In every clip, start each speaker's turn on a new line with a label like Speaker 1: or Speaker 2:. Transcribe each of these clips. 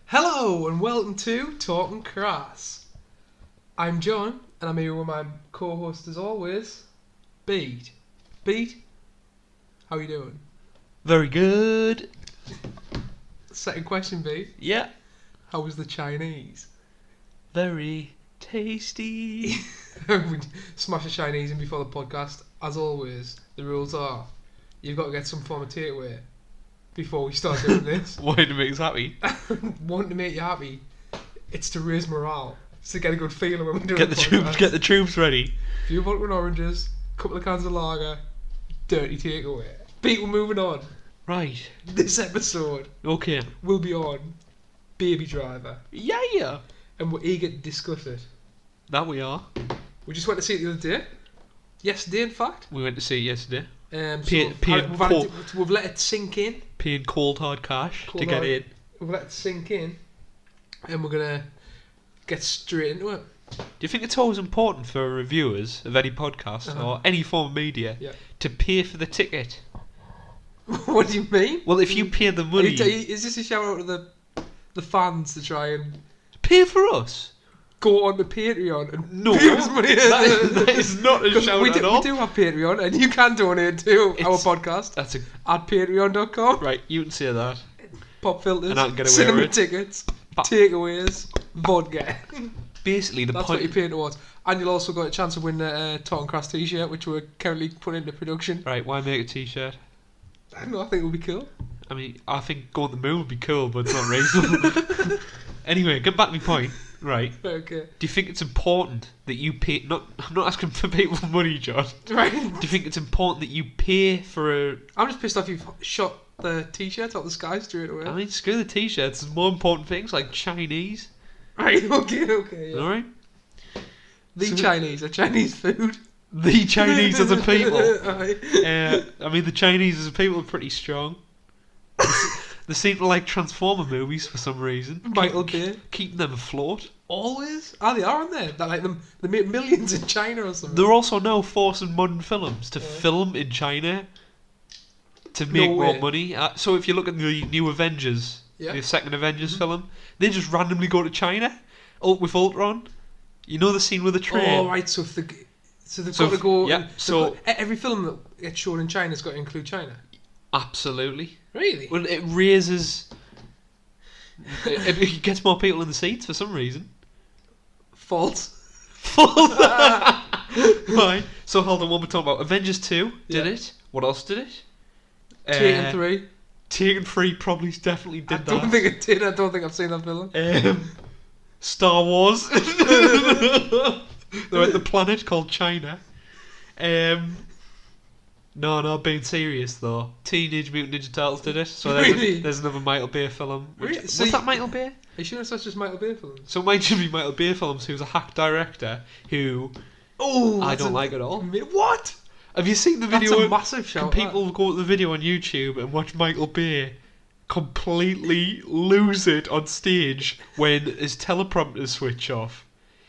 Speaker 1: Hello and welcome to Talking Crass. I'm John and I'm here with my co-host as always, Beat. Beat, how are you doing?
Speaker 2: Very good.
Speaker 1: Second question, Beat.
Speaker 2: Yeah.
Speaker 1: How was the Chinese?
Speaker 2: Very tasty.
Speaker 1: We smash the Chinese in before the podcast. As always, the rules are you've got to get some form of takeaway before we start doing this.
Speaker 2: Why to make us happy?
Speaker 1: Want to make you happy, it's to raise morale. It's to get a good feeling when we're doing
Speaker 2: Get the troops ready.
Speaker 1: A few vodka and oranges, a couple of cans of lager, dirty takeaway. Pete, we're moving on.
Speaker 2: Right.
Speaker 1: This episode
Speaker 2: Okay.
Speaker 1: will be on Baby Driver,
Speaker 2: Yeah.
Speaker 1: and we're eager to discuss it.
Speaker 2: That we are.
Speaker 1: We just went to see it the other day. Yesterday, in fact.
Speaker 2: We went to see it yesterday.
Speaker 1: We've let it sink in.
Speaker 2: Paying cold hard cash to get in.
Speaker 1: We've let it sink in, and we're gonna get straight into it.
Speaker 2: Do you think it's always important for reviewers of any podcast or any form of media to pay for the ticket?
Speaker 1: What do you mean?
Speaker 2: Well, if you pay the money,
Speaker 1: is this a shout out to the fans to try and
Speaker 2: pay for us?
Speaker 1: Go on to Patreon and
Speaker 2: no,
Speaker 1: pay us money.
Speaker 2: that is not a shout
Speaker 1: at all. We do have Patreon, and you can donate to our podcast at patreon.com.
Speaker 2: Right, you can say that.
Speaker 1: Pop filters,
Speaker 2: and I can get away
Speaker 1: cinema
Speaker 2: with it.
Speaker 1: tickets, takeaways, vodka.
Speaker 2: Basically,
Speaker 1: that's what you're paying towards. And you'll also got a chance to win a Talking Crass t-shirt, which we're currently putting into production.
Speaker 2: Right, why make a t-shirt?
Speaker 1: I don't know, I think it would be cool.
Speaker 2: I mean, I think going to the moon would be cool, but it's not reasonable. Anyway, get back to my point. Right.
Speaker 1: Okay.
Speaker 2: Do you think it's important that you pay? I'm not asking for people's money, John.
Speaker 1: Right.
Speaker 2: Do you think it's important that you pay for a?
Speaker 1: I'm just pissed off you've shot the t-shirt out the sky straight away.
Speaker 2: I mean, screw the t-shirts. There's more important things like Chinese.
Speaker 1: Right. Okay. Yeah.
Speaker 2: All right.
Speaker 1: Chinese, a Chinese food.
Speaker 2: The Chinese as a people.
Speaker 1: Right.
Speaker 2: I mean, the Chinese as a people are pretty strong. They seem to like Transformer movies for some reason.
Speaker 1: Michael Bay.
Speaker 2: Keeping them afloat.
Speaker 1: Always? They are, aren't they? They're like them. They make millions in China or something.
Speaker 2: They're also now forcing modern films to film in China to make more money. So if you look at the new Avengers, the second Avengers film, they just randomly go to China with Ultron. You know the scene with the train?
Speaker 1: Oh, right. So they've got to go...
Speaker 2: Yeah.
Speaker 1: Every film that gets shown in China's got to include China.
Speaker 2: Absolutely.
Speaker 1: Really?
Speaker 2: Well, it raises... it gets more people in the seats for some reason.
Speaker 1: False.
Speaker 2: Right. So hold on, what we're talking about. Avengers 2 did it. What else did it?
Speaker 1: Taken 3.
Speaker 2: Taken 3 probably definitely did that.
Speaker 1: I don't think it did. I don't think I've seen that film.
Speaker 2: Star Wars. They're at the planet called China. No, being serious though. Teenage Mutant Ninja Turtles did it. So there's another Michael Bay film.
Speaker 1: Really?
Speaker 2: Was that Michael Bay?
Speaker 1: Are you sure it's not just Michael Bay films?
Speaker 2: So it might just be Michael Bay films, who's a hack director who I don't like at all.
Speaker 1: What?
Speaker 2: Have you seen the video?
Speaker 1: That's a massive shout.
Speaker 2: Can people go to the video on YouTube and watch Michael Bay completely lose it on stage when his teleprompter switch off?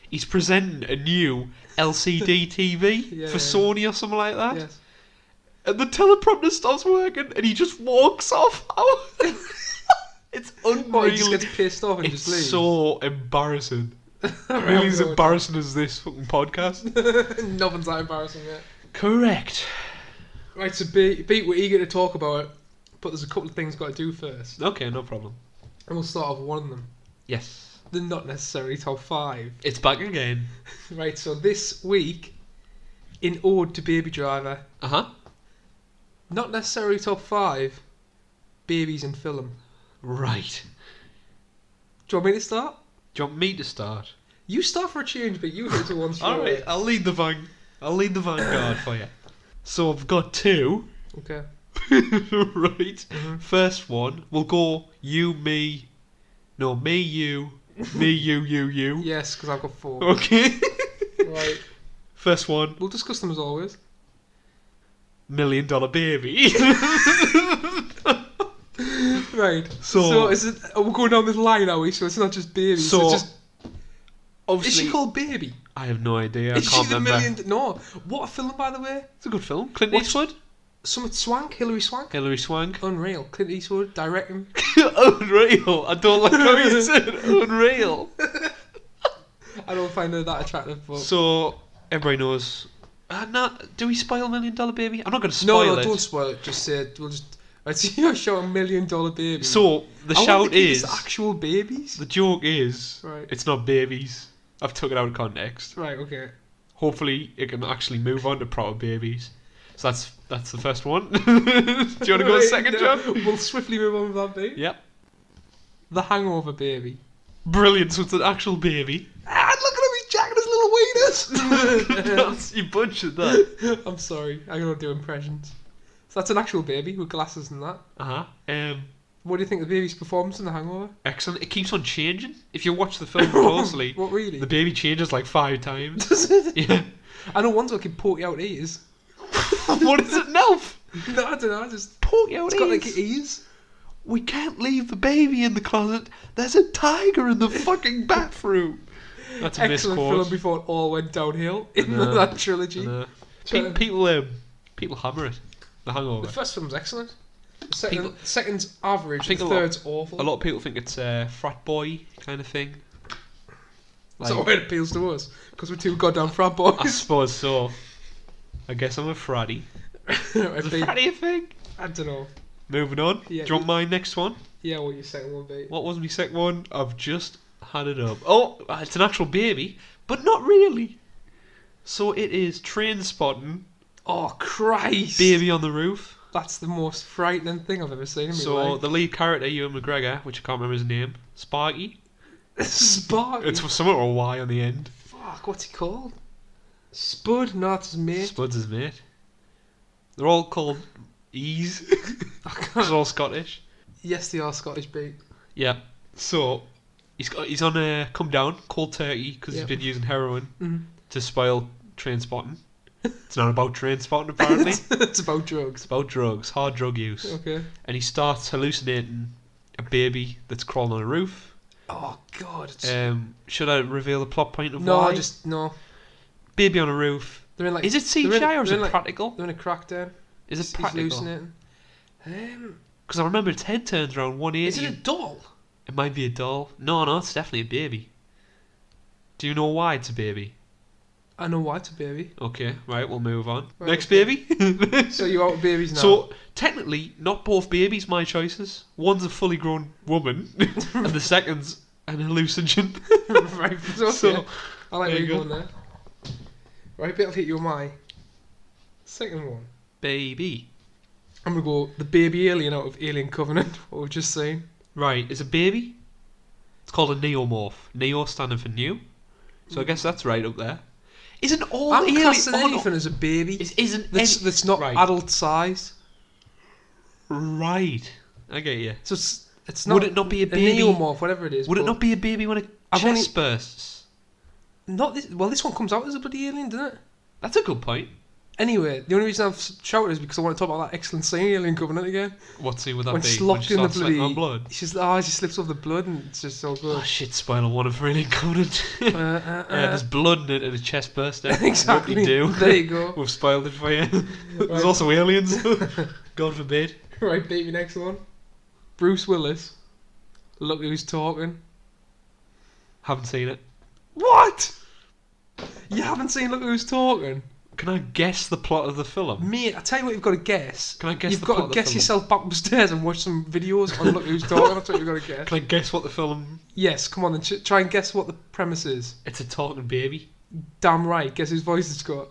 Speaker 2: He's presenting a new LCD TV for Sony or something like that.
Speaker 1: Yes.
Speaker 2: And the teleprompter stops working and he just walks off. It's unreal.
Speaker 1: He just gets pissed off and just leaves.
Speaker 2: It's so embarrassing. Really as embarrassing as this fucking podcast.
Speaker 1: Nothing's that embarrassing yet.
Speaker 2: Correct.
Speaker 1: Right, so Pete, we're eager to talk about it, but there's a couple of things got to do first.
Speaker 2: Okay, no problem.
Speaker 1: And we'll start off with one of them.
Speaker 2: Yes.
Speaker 1: The not necessarily top 5.
Speaker 2: It's back again.
Speaker 1: Right, so this week, in ode to Baby Driver, not necessarily top 5, babies in film.
Speaker 2: Right.
Speaker 1: Do you want me to start?
Speaker 2: Do you want me to start?
Speaker 1: You start for a change, but you hit to one straight.
Speaker 2: Alright, I'll lead the vanguard for you. So I've got 2.
Speaker 1: Okay.
Speaker 2: Right. First one, we'll go you, me. No, me, you. Me, you.
Speaker 1: Yes, because I've got 4.
Speaker 2: Okay.
Speaker 1: Right.
Speaker 2: First one.
Speaker 1: We'll discuss them as always.
Speaker 2: $1 Million Baby.
Speaker 1: Right. So is it? We're going down this line, are we? So it's not just baby. So it's just.
Speaker 2: Obviously,
Speaker 1: is she called Baby?
Speaker 2: I have no idea.
Speaker 1: Is
Speaker 2: I can't
Speaker 1: she the
Speaker 2: remember.
Speaker 1: No. What a film, by the way.
Speaker 2: It's a good film. Clint Eastwood.
Speaker 1: Summit Swank, Hilary Swank.
Speaker 2: Hilary Swank.
Speaker 1: Unreal. Clint Eastwood, directing.
Speaker 2: Unreal. I don't like how you said unreal.
Speaker 1: I don't find her that attractive. But...
Speaker 2: So, everybody knows. Do we spoil $1 Million Baby? I'm not going to spoil it.
Speaker 1: No, don't spoil it. Just say it. We'll just... I'd see you show $1 Million Baby.
Speaker 2: So, the shout is...
Speaker 1: actual babies?
Speaker 2: The joke is...
Speaker 1: Right.
Speaker 2: It's not babies. I've took it out of context.
Speaker 1: Right, okay.
Speaker 2: Hopefully, it can actually move on to proper babies. So that's the first one. Do you want to go second, John?
Speaker 1: We'll swiftly move on with that bit.
Speaker 2: Yep.
Speaker 1: The Hangover Baby.
Speaker 2: Brilliant, so it's an actual baby.
Speaker 1: Ah, look at him, he's jacking his little wieners.
Speaker 2: You butchered that.
Speaker 1: I'm sorry, I don't do impressions. So that's an actual baby with glasses and that. What do you think of the baby's performance in The Hangover?
Speaker 2: Excellent. It keeps on changing. If you watch the film closely,
Speaker 1: what, really?
Speaker 2: The baby changes like 5 times.
Speaker 1: Does it?
Speaker 2: Yeah.
Speaker 1: I know one's like a pokey out ears.
Speaker 2: What is it now?
Speaker 1: No, I don't know. Just
Speaker 2: pokey out ears.
Speaker 1: It's got like ears.
Speaker 2: We can't leave the baby in the closet. There's a tiger in the fucking bathroom. That's a
Speaker 1: excellent
Speaker 2: misquote.
Speaker 1: film before it all went downhill in that trilogy.
Speaker 2: People hammer it. The Hangover.
Speaker 1: The first film's excellent. The second's average. The third's awful.
Speaker 2: A lot of people think it's a frat boy kind of thing.
Speaker 1: That's not why it appeals to us, because we're two goddamn frat boys.
Speaker 2: I suppose so. I guess I'm a fratty. Is a fratty a thing?
Speaker 1: I don't know.
Speaker 2: Moving on.
Speaker 1: Yeah,
Speaker 2: do you want my next one?
Speaker 1: Yeah, what your second one be?
Speaker 2: What was my second one? I've just had it up. Oh, it's an actual baby, but not really. So it is Train Spotting.
Speaker 1: Oh, Christ.
Speaker 2: Baby on the Roof.
Speaker 1: That's the most frightening thing I've ever seen in my life.
Speaker 2: So the lead character, Ewan McGregor, which I can't remember his name, Sparky.
Speaker 1: Sparky?
Speaker 2: It's something or a Y on the end.
Speaker 1: Fuck, what's he called? Spud? No, that's his mate.
Speaker 2: Spud's his mate. They're all called E's. They're all Scottish.
Speaker 1: Yes, they are Scottish, beat.
Speaker 2: Yeah. So he's on a come down cold turkey because he's been using heroin to spoil Train Spotting. It's not about train spotting apparently.
Speaker 1: It's about drugs.
Speaker 2: It's about drugs, hard drug use.
Speaker 1: Okay.
Speaker 2: And he starts hallucinating a baby that's crawling on a roof.
Speaker 1: Oh God.
Speaker 2: Should I reveal the plot point of why?
Speaker 1: No.
Speaker 2: Baby on a roof.
Speaker 1: They're in like.
Speaker 2: Is it CGI or is it practical?
Speaker 1: They're in a crackdown.
Speaker 2: Is it practical?
Speaker 1: He's hallucinating.
Speaker 2: Because I remember its head turns around 180.
Speaker 1: Is it a doll?
Speaker 2: It might be a doll. No, it's definitely a baby. Do you know why it's a baby?
Speaker 1: I know why it's a baby.
Speaker 2: Okay, right, we'll move on.
Speaker 1: Right,
Speaker 2: Next baby.
Speaker 1: So you're out of babies now.
Speaker 2: So technically, not both babies my choices. One's a fully grown woman, and the second's an hallucinogen.
Speaker 1: Right. So I like where you're going there. Right, but I'll hit you with my second one.
Speaker 2: Baby.
Speaker 1: I'm gonna go the baby alien out of Alien Covenant. What we've just seen.
Speaker 2: Right, is a baby. It's called a neomorph. Neo standing for new. So I guess that's right up there. Isn't all
Speaker 1: I'm
Speaker 2: alien
Speaker 1: classing anything as a baby? That's not adult size.
Speaker 2: Right. I get you.
Speaker 1: So it's not.
Speaker 2: Would it not be a baby?
Speaker 1: A neomorph, whatever it is.
Speaker 2: Would it not be a baby when a chest bursts?
Speaker 1: Not this. Well, this one comes out as a bloody alien, doesn't it?
Speaker 2: That's a good point.
Speaker 1: Anyway, the only reason I've shouted is because I want to talk about that excellent scene in Alien Covenant again.
Speaker 2: What scene would that
Speaker 1: when
Speaker 2: be?
Speaker 1: She's locked in the bloody
Speaker 2: on blood.
Speaker 1: She slips off the blood and it's just so good.
Speaker 2: Oh shit! Spoiler one of Alien Covenant. There's blood in it and a chest bursting.
Speaker 1: Exactly.
Speaker 2: What do?
Speaker 1: There you go.
Speaker 2: We've spoiled it for you. There's also aliens. God forbid.
Speaker 1: Right, beat me next one. Bruce Willis. Look who's talking.
Speaker 2: Haven't seen it.
Speaker 1: What? You haven't seen Look Who's Talking?
Speaker 2: Can I guess the plot of the film?
Speaker 1: Mate, I tell you what you've got to guess.
Speaker 2: Can I guess
Speaker 1: you've
Speaker 2: the
Speaker 1: got
Speaker 2: plot
Speaker 1: to guess yourself back upstairs and watch some videos on Look Who's Talking. That's what you've got to guess.
Speaker 2: Can I guess what the film...
Speaker 1: Yes, come on then. Try and guess what the premise is.
Speaker 2: It's a talking baby.
Speaker 1: Damn right. Guess whose voice it's got?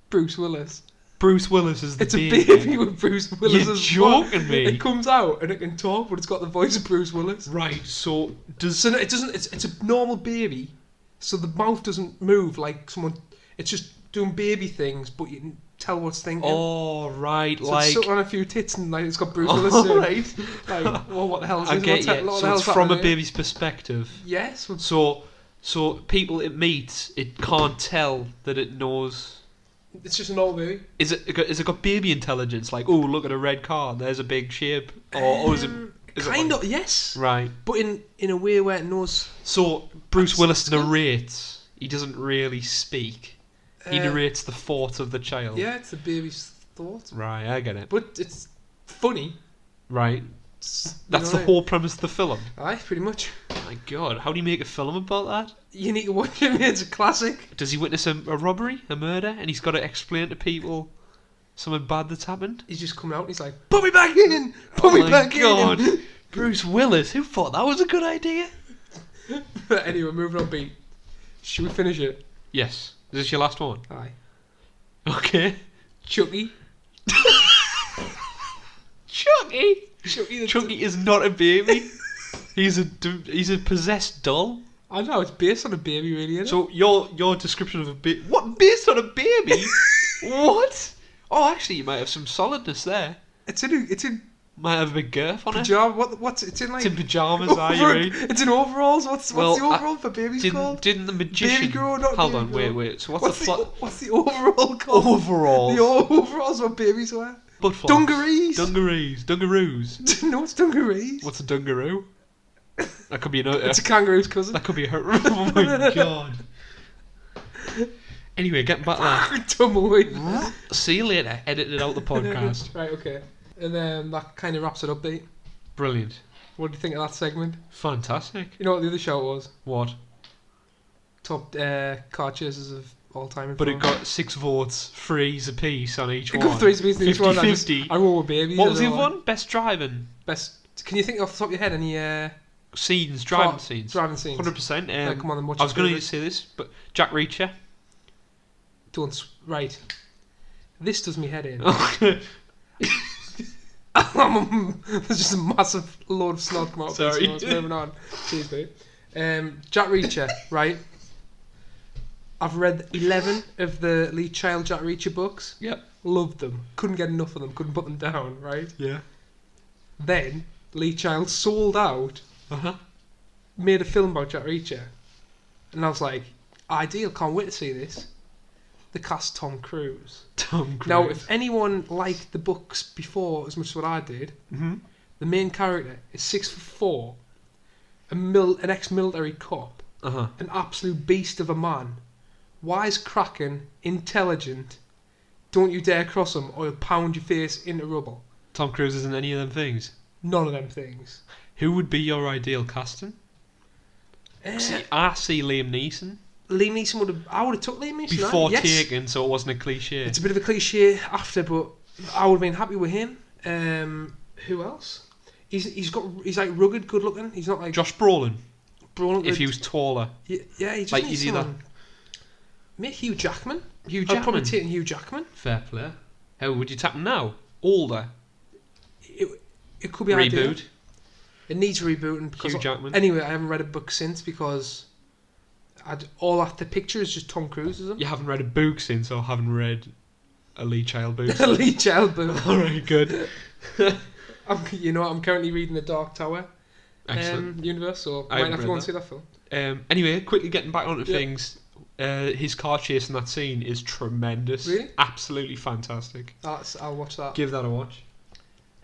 Speaker 1: Bruce Willis.
Speaker 2: Bruce Willis is the baby.
Speaker 1: It's a baby with Bruce Willis as well.
Speaker 2: You're joking me.
Speaker 1: It comes out and it can talk, but it's got the voice of Bruce Willis.
Speaker 2: Right, so...
Speaker 1: So it doesn't... It's a normal baby, so the mouth doesn't move like someone... It's just doing baby things, but you can tell what's thinking.
Speaker 2: Oh, right,
Speaker 1: so
Speaker 2: like...
Speaker 1: it's sucking on a few tits and like it's got Bruce Willis in it.
Speaker 2: Right.
Speaker 1: Like, well, what the hell is
Speaker 2: I
Speaker 1: this?
Speaker 2: get you. So it's from a baby's perspective.
Speaker 1: Yes.
Speaker 2: So people it meets, it can't tell that it knows...
Speaker 1: It's just an old baby.
Speaker 2: Is it got baby intelligence? Like, oh, look at a red car, there's a big shape. Or is it...
Speaker 1: Kind of, yes.
Speaker 2: Right.
Speaker 1: But in a way where it knows...
Speaker 2: So, Bruce Willis narrates. He doesn't really speak. He narrates the thoughts of the child.
Speaker 1: Yeah, it's the baby's thought.
Speaker 2: Right, I get it.
Speaker 1: But it's funny.
Speaker 2: Right. That's the
Speaker 1: know,
Speaker 2: whole premise of the film.
Speaker 1: Aye, pretty much.
Speaker 2: My God, how do you make a film about that?
Speaker 1: You need to watch it, mate. It's a classic.
Speaker 2: Does he witness a robbery, a murder, and he's got to explain to people something bad that's happened?
Speaker 1: He's just coming out and he's like, put me back in! Put me back in!
Speaker 2: Bruce Willis, who thought that was a good idea?
Speaker 1: But anyway, moving on, beat. Should we finish it?
Speaker 2: Yes. Is this your last one?
Speaker 1: Aye.
Speaker 2: Okay.
Speaker 1: Chucky.
Speaker 2: Chucky?
Speaker 1: Chucky,
Speaker 2: Chucky is not a baby. He's a possessed doll.
Speaker 1: I know, it's based on a baby, really, isn't it?
Speaker 2: So your description of a baby... What? Based on a baby? What? Oh, actually, you might have some solidness there.
Speaker 1: It's in
Speaker 2: Might have a big girth on it.
Speaker 1: What's it's in like?
Speaker 2: It's in pyjamas, are you mean?
Speaker 1: It's in overalls. What's the overall for babies called?
Speaker 2: Didn't the magician...
Speaker 1: Baby grow, not
Speaker 2: Hold
Speaker 1: baby
Speaker 2: on,
Speaker 1: grow.
Speaker 2: wait. So what's
Speaker 1: the overall called?
Speaker 2: Overalls.
Speaker 1: The overalls what babies wear.
Speaker 2: Butt flaps. Dungaroos.
Speaker 1: No, it's dungarees.
Speaker 2: What's a dungaroo? That could be another...
Speaker 1: It's a kangaroo's cousin.
Speaker 2: That could be a... Oh my God. Anyway, getting back there.
Speaker 1: Tumbleweed.
Speaker 2: See you later. Edited out the podcast.
Speaker 1: Right, okay. And then that kind of wraps it up, Pete.
Speaker 2: Brilliant.
Speaker 1: What do you think of that segment?
Speaker 2: Fantastic.
Speaker 1: You know what the other show was?
Speaker 2: What?
Speaker 1: Top car chases of all time.
Speaker 2: But it got 6 votes, 3s a piece on each one.
Speaker 1: It got 3 apiece on each one.
Speaker 2: 50-50.
Speaker 1: I roll with babies.
Speaker 2: What was the other one? Best driving.
Speaker 1: Can you think off the top of your head any
Speaker 2: scenes, driving scenes?
Speaker 1: Driving scenes.
Speaker 2: 100%.
Speaker 1: Come on, then watch
Speaker 2: I was going to say this, but Jack Reacher.
Speaker 1: Right. This does me head in. There's just a massive load of snot come out.
Speaker 2: Sorry.
Speaker 1: So moving on. Cheers, mate. Jack Reacher, right? I've read 11 of the Lee Child Jack Reacher books.
Speaker 2: Yep.
Speaker 1: Loved them. Couldn't get enough of them. Couldn't put them down, right?
Speaker 2: Yeah.
Speaker 1: Then Lee Child sold out. Made a film about Jack Reacher. And I was like, ideal, can't wait to see this. The cast Tom Cruise. Now, if anyone liked the books before as much as what I did, the main character is 6'4", an ex-military cop, an absolute beast of a man, wisecracking, intelligent. Don't you dare cross him, or he'll pound your face into rubble.
Speaker 2: Tom Cruise isn't any of them things.
Speaker 1: None of them things.
Speaker 2: Who would be your ideal casting? I see Liam Neeson.
Speaker 1: Liam Neeson I would have took Liam Neeson
Speaker 2: before Taken, so it wasn't a cliche.
Speaker 1: It's a bit of a cliche after, but I would have been happy with him. Who else? He's like rugged, good looking. He's not like
Speaker 2: Josh Brolin.
Speaker 1: Brolin
Speaker 2: if he was taller.
Speaker 1: Yeah, he just
Speaker 2: like
Speaker 1: needs someone. Maybe Hugh Jackman.
Speaker 2: Hugh Jackman.
Speaker 1: I'd probably take Hugh Jackman.
Speaker 2: Fair play. How would you tap him now? Older.
Speaker 1: It could be
Speaker 2: reboot.
Speaker 1: Ideal. It needs rebooting because
Speaker 2: Hugh Jackman.
Speaker 1: Anyway, I haven't read a book since because the picture is just Tom Cruise, isn't it?
Speaker 2: You haven't read a book since, or haven't read a Lee Child book?
Speaker 1: A Lee Child book.
Speaker 2: All right, good.
Speaker 1: I'm currently reading the Dark Tower universe, so I might have to go and see that film.
Speaker 2: Anyway, quickly getting back onto things. His car chase in that scene is tremendous.
Speaker 1: Really?
Speaker 2: Absolutely fantastic.
Speaker 1: I'll watch that.
Speaker 2: Give that a watch.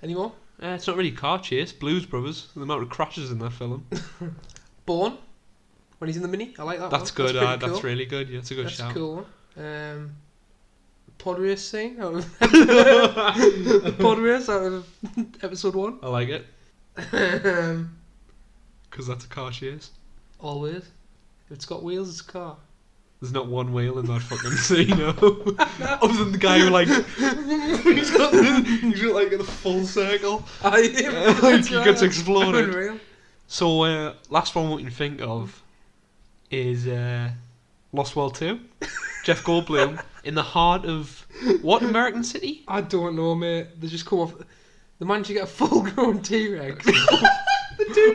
Speaker 1: Any more?
Speaker 2: It's not really a car chase. Blues Brothers. The amount of crashes in that film.
Speaker 1: Born. When he's in the Mini. I like that
Speaker 2: That's
Speaker 1: one.
Speaker 2: good.
Speaker 1: That's
Speaker 2: that's
Speaker 1: cool.
Speaker 2: really good. Yeah, that's a good
Speaker 1: That's
Speaker 2: shout.
Speaker 1: a cool one. Pod race scene out of pod race out of episode 1.
Speaker 2: I like it. Because that's a car chase.
Speaker 1: Always. If it's got wheels, it's a car.
Speaker 2: There's not one wheel in that fucking scene, no. Other than the guy who he's got like the full circle.
Speaker 1: He
Speaker 2: gets exploded.
Speaker 1: Unreal.
Speaker 2: So last one we can think of is Lost World 2. Jeff Goldblum in the heart of what American city?
Speaker 1: I don't know, mate. They just come off. They managed to get a full-grown T-Rex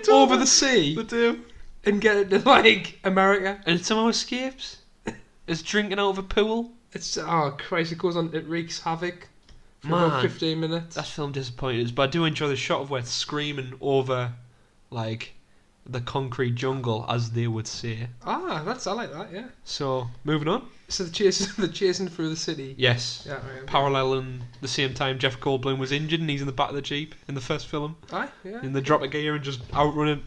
Speaker 1: over the sea.
Speaker 2: They do.
Speaker 1: And get it to like America.
Speaker 2: And it somehow escapes. It's drinking out of a pool.
Speaker 1: It's Christ! It goes on. It wreaks havoc for about 15 minutes.
Speaker 2: That film disappointed us, but I do enjoy the shot of where it's screaming over, like, the concrete jungle, as they would say.
Speaker 1: I like that. Yeah.
Speaker 2: So moving on.
Speaker 1: So they're chasing through the city.
Speaker 2: Yes.
Speaker 1: Yeah. Right,
Speaker 2: Paralleling the same time Jeff Goldblum was injured and he's in the back of the Jeep in the first film.
Speaker 1: Aye. Yeah.
Speaker 2: In the drop of gear and just outrunning.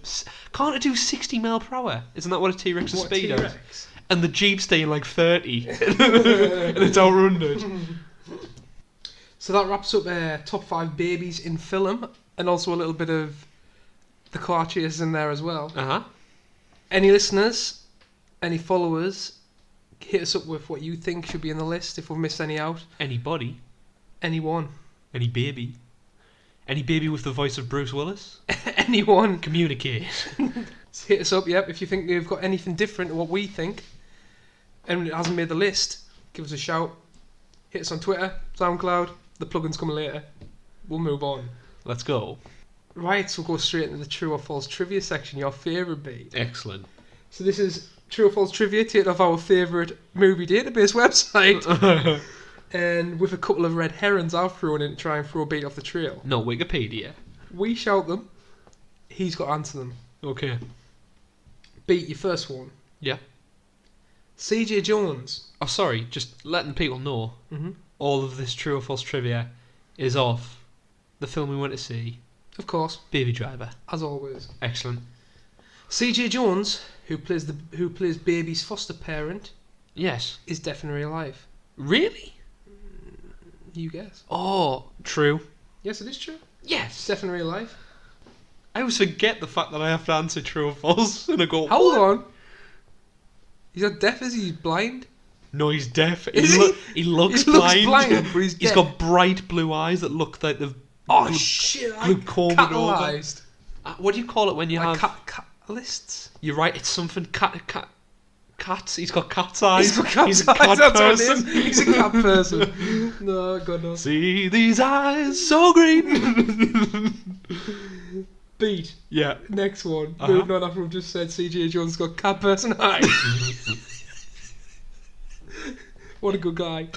Speaker 2: Can't it do 60 mile per hour? Isn't that what a T-Rex's speed is? And the Jeep's staying like 30 and it's outrun it.
Speaker 1: So that wraps up top 5 babies in film, and also a little bit of the car chase in there as well. Any listeners, any followers, hit us up with what you think should be in the list if we've missed any out.
Speaker 2: Anybody.
Speaker 1: Anyone.
Speaker 2: Any baby. Any baby with the voice of Bruce Willis.
Speaker 1: Anyone.
Speaker 2: Communicate.
Speaker 1: Hit us up, yep, if you think you've got anything different to what we think and it hasn't made the list, give us a shout. Hit us on Twitter, SoundCloud. The plugin's coming later. We'll move on.
Speaker 2: Let's go.
Speaker 1: Right, so we'll go straight into the true or false trivia section, your favourite beat.
Speaker 2: Excellent.
Speaker 1: So this is true or false trivia, taken off our favourite movie database website. And with a couple of red herrings I've thrown in to try and throw a beat off the trail.
Speaker 2: No, Wikipedia.
Speaker 1: We shout them, he's got to answer them.
Speaker 2: Okay.
Speaker 1: Beat, your first one.
Speaker 2: Yeah.
Speaker 1: CJ Jones.
Speaker 2: Oh, sorry, just letting people know, all of this true or false trivia is off the film we went to see.
Speaker 1: Of course.
Speaker 2: Baby Driver.
Speaker 1: As always.
Speaker 2: Excellent.
Speaker 1: CJ Jones, who plays Baby's foster parent,
Speaker 2: Yes.
Speaker 1: is deaf in real life.
Speaker 2: Really?
Speaker 1: You guess.
Speaker 2: Oh, true.
Speaker 1: Yes, it is true.
Speaker 2: Yes.
Speaker 1: Deaf in real life.
Speaker 2: I always forget the fact that I have to answer true or false, and I go,
Speaker 1: Hold on. He's not deaf, is he? He's blind?
Speaker 2: No, he's deaf.
Speaker 1: Is
Speaker 2: He looks
Speaker 1: he
Speaker 2: blind.
Speaker 1: looks blind, but he's
Speaker 2: He's
Speaker 1: deaf.
Speaker 2: got bright blue eyes that look like they've
Speaker 1: Shit,
Speaker 2: glaucoma
Speaker 1: catalysed.
Speaker 2: What do you call it when you
Speaker 1: Like
Speaker 2: have...
Speaker 1: catalysts?
Speaker 2: You're right, it's something cats. He's got cat's eyes.
Speaker 1: He's a cat
Speaker 2: cat
Speaker 1: that's
Speaker 2: person.
Speaker 1: what it is. He's a cat person. No, God no.
Speaker 2: See these eyes so green.
Speaker 1: Beat.
Speaker 2: Yeah.
Speaker 1: Next one. Moving on after we've just said CJ Jones got cat person eyes. What a good guy.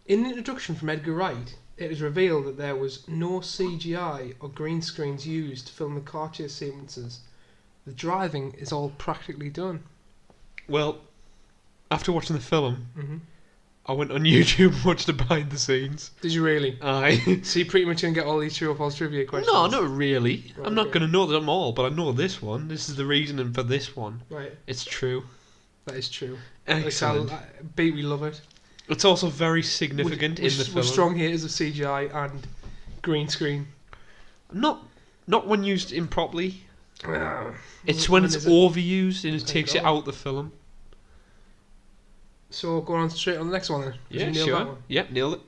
Speaker 1: In the introduction from Edgar Wright, it was revealed that there was no CGI or green screens used to film the car chase sequences. The driving is all practically done.
Speaker 2: Well, after watching the film, I went on YouTube and watched the behind the scenes.
Speaker 1: Did you really?
Speaker 2: Aye.
Speaker 1: So you pretty much going to get all these true or false trivia questions?
Speaker 2: No, not really.
Speaker 1: Right,
Speaker 2: I'm not
Speaker 1: okay.
Speaker 2: going to know them all, but I know this one. This is the reasoning for this one.
Speaker 1: Right.
Speaker 2: It's true.
Speaker 1: That is true.
Speaker 2: Excellent.
Speaker 1: Beat, we love it.
Speaker 2: It's also very significant in the film.
Speaker 1: We're strong haters of CGI and green screen.
Speaker 2: Not when used improperly. It's
Speaker 1: When
Speaker 2: when it's
Speaker 1: is it?
Speaker 2: overused and it
Speaker 1: Thank
Speaker 2: takes it
Speaker 1: God.
Speaker 2: out the film.
Speaker 1: So going on straight on the next one then. Did
Speaker 2: Yeah,
Speaker 1: you nail that
Speaker 2: sure.
Speaker 1: one?
Speaker 2: Yep, nailed it.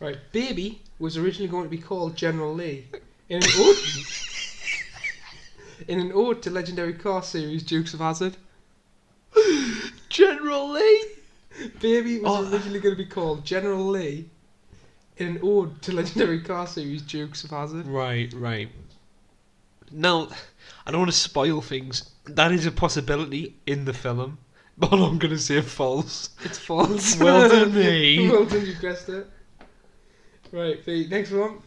Speaker 1: Right. Baby was originally going to be called General Lee. In an ode, in an ode to legendary car series Dukes of Hazzard.
Speaker 2: General Lee.
Speaker 1: Baby was originally going to be called General Lee in an ode to legendary car series Dukes of Hazzard.
Speaker 2: Right. Now, I don't want to spoil things. That is a possibility in the film, but I'm going to say false.
Speaker 1: It's false.
Speaker 2: Well done, me.
Speaker 1: Well done, you guessed it. Right, the next one.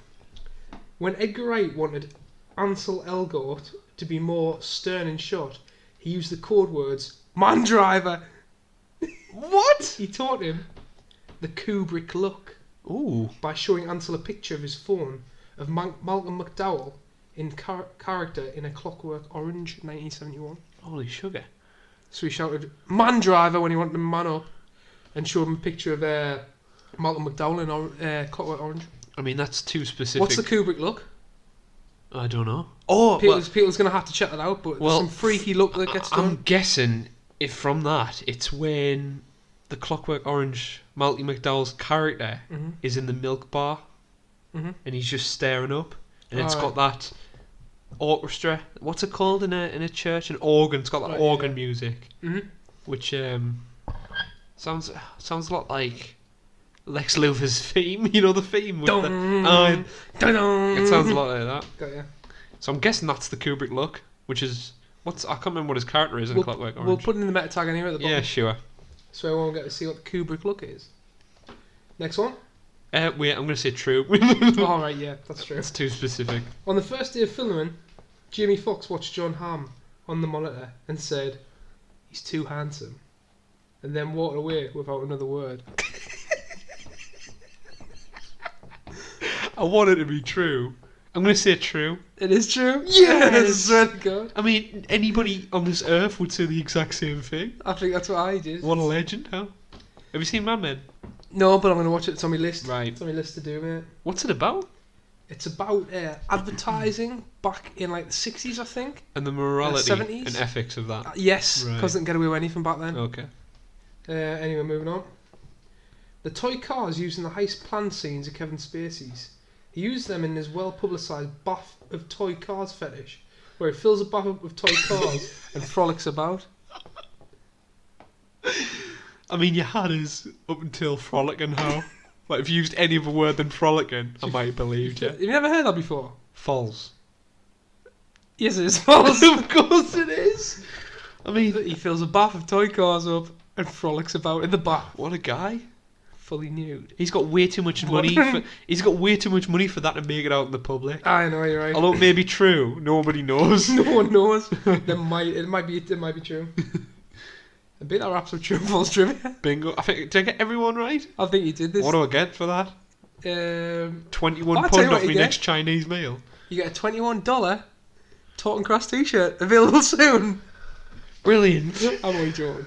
Speaker 1: When Edgar Wright wanted Ansel Elgort to be more stern in shot, he used the code words "man driver."
Speaker 2: What?
Speaker 1: He taught him the Kubrick look
Speaker 2: Ooh.
Speaker 1: by showing Ansel a picture of his phone of Malcolm McDowell in character in A Clockwork Orange, 1971.
Speaker 2: Holy sugar.
Speaker 1: So he shouted "man driver" when he wanted to man up, and showed him a picture of Malcolm McDowell in Clockwork Orange.
Speaker 2: I mean, that's too specific.
Speaker 1: What's the Kubrick look?
Speaker 2: I don't know. Oh,
Speaker 1: People's going to have to check that out, but
Speaker 2: well,
Speaker 1: there's some freaky look that gets done.
Speaker 2: I'm guessing if from that, it's when the Clockwork Orange Malcolm McDowell's character is in the milk bar, and he's just staring up, and it's got that orchestra. What's it called in a church? An organ. It's got that organ music, which sounds a lot like Lex Luthor's theme. You know the theme with
Speaker 1: Dun, dun, dun.
Speaker 2: it sounds a lot like that.
Speaker 1: Got ya.
Speaker 2: So I'm guessing that's the Kubrick look, which is I can't remember what his character is in Clockwork Orange.
Speaker 1: We'll put it in the meta tag anyway at the bottom.
Speaker 2: Yeah, sure.
Speaker 1: So everyone will get to see what the Kubrick look is. Next one.
Speaker 2: Wait, I'm going to say true.
Speaker 1: Alright, yeah, that's true.
Speaker 2: It's too specific.
Speaker 1: On the first day of filming, Jamie Foxx watched John Hamm on the monitor and said, "He's too handsome," and then walked away without another word.
Speaker 2: I want it to be true. I'm going to say true.
Speaker 1: It is true?
Speaker 2: Yes!
Speaker 1: Very good.
Speaker 2: I mean, anybody on this earth would say the exact same thing.
Speaker 1: I think that's what I did.
Speaker 2: What a legend, huh? Have you seen Mad Men?
Speaker 1: No, but I'm going to watch it. It's on my list.
Speaker 2: Right.
Speaker 1: It's on my list to do, mate.
Speaker 2: What's it about?
Speaker 1: It's about advertising back in like the 60s, I think.
Speaker 2: And the morality
Speaker 1: 70s?
Speaker 2: and ethics of that.
Speaker 1: Yes,
Speaker 2: Right.
Speaker 1: because they didn't get away with anything back then.
Speaker 2: Okay.
Speaker 1: Anyway, moving on. The toy cars used in the heist plan scenes are Kevin Spacey's. He used them in his well-publicised bath of toy cars fetish, where he fills a bath up with toy cars and frolics about.
Speaker 2: I mean, you had us up until frolicking how. Like, if you used any other word than frolicking, I might have believed you.
Speaker 1: Have you never heard that before?
Speaker 2: False.
Speaker 1: Yes, it is false.
Speaker 2: Of course it is. I mean,
Speaker 1: He fills a bath of toy cars up and frolics about in the bath,
Speaker 2: what a guy.
Speaker 1: fully nude.
Speaker 2: He's got way too much money. He's got way too much money for that to make it out in the public.
Speaker 1: I know, you're right.
Speaker 2: Although it may be true, nobody knows.
Speaker 1: No one knows. It might be true. I bet that wraps up true and false trivia.
Speaker 2: Bingo. I think, did I get everyone right?
Speaker 1: I think you did this.
Speaker 2: What do I get for that? 21
Speaker 1: I'll tell you
Speaker 2: pound
Speaker 1: what
Speaker 2: off
Speaker 1: you
Speaker 2: my
Speaker 1: get.
Speaker 2: next Chinese meal.
Speaker 1: You get a $21 Talking Crass t-shirt available soon.
Speaker 2: Brilliant.
Speaker 1: I'm only joking.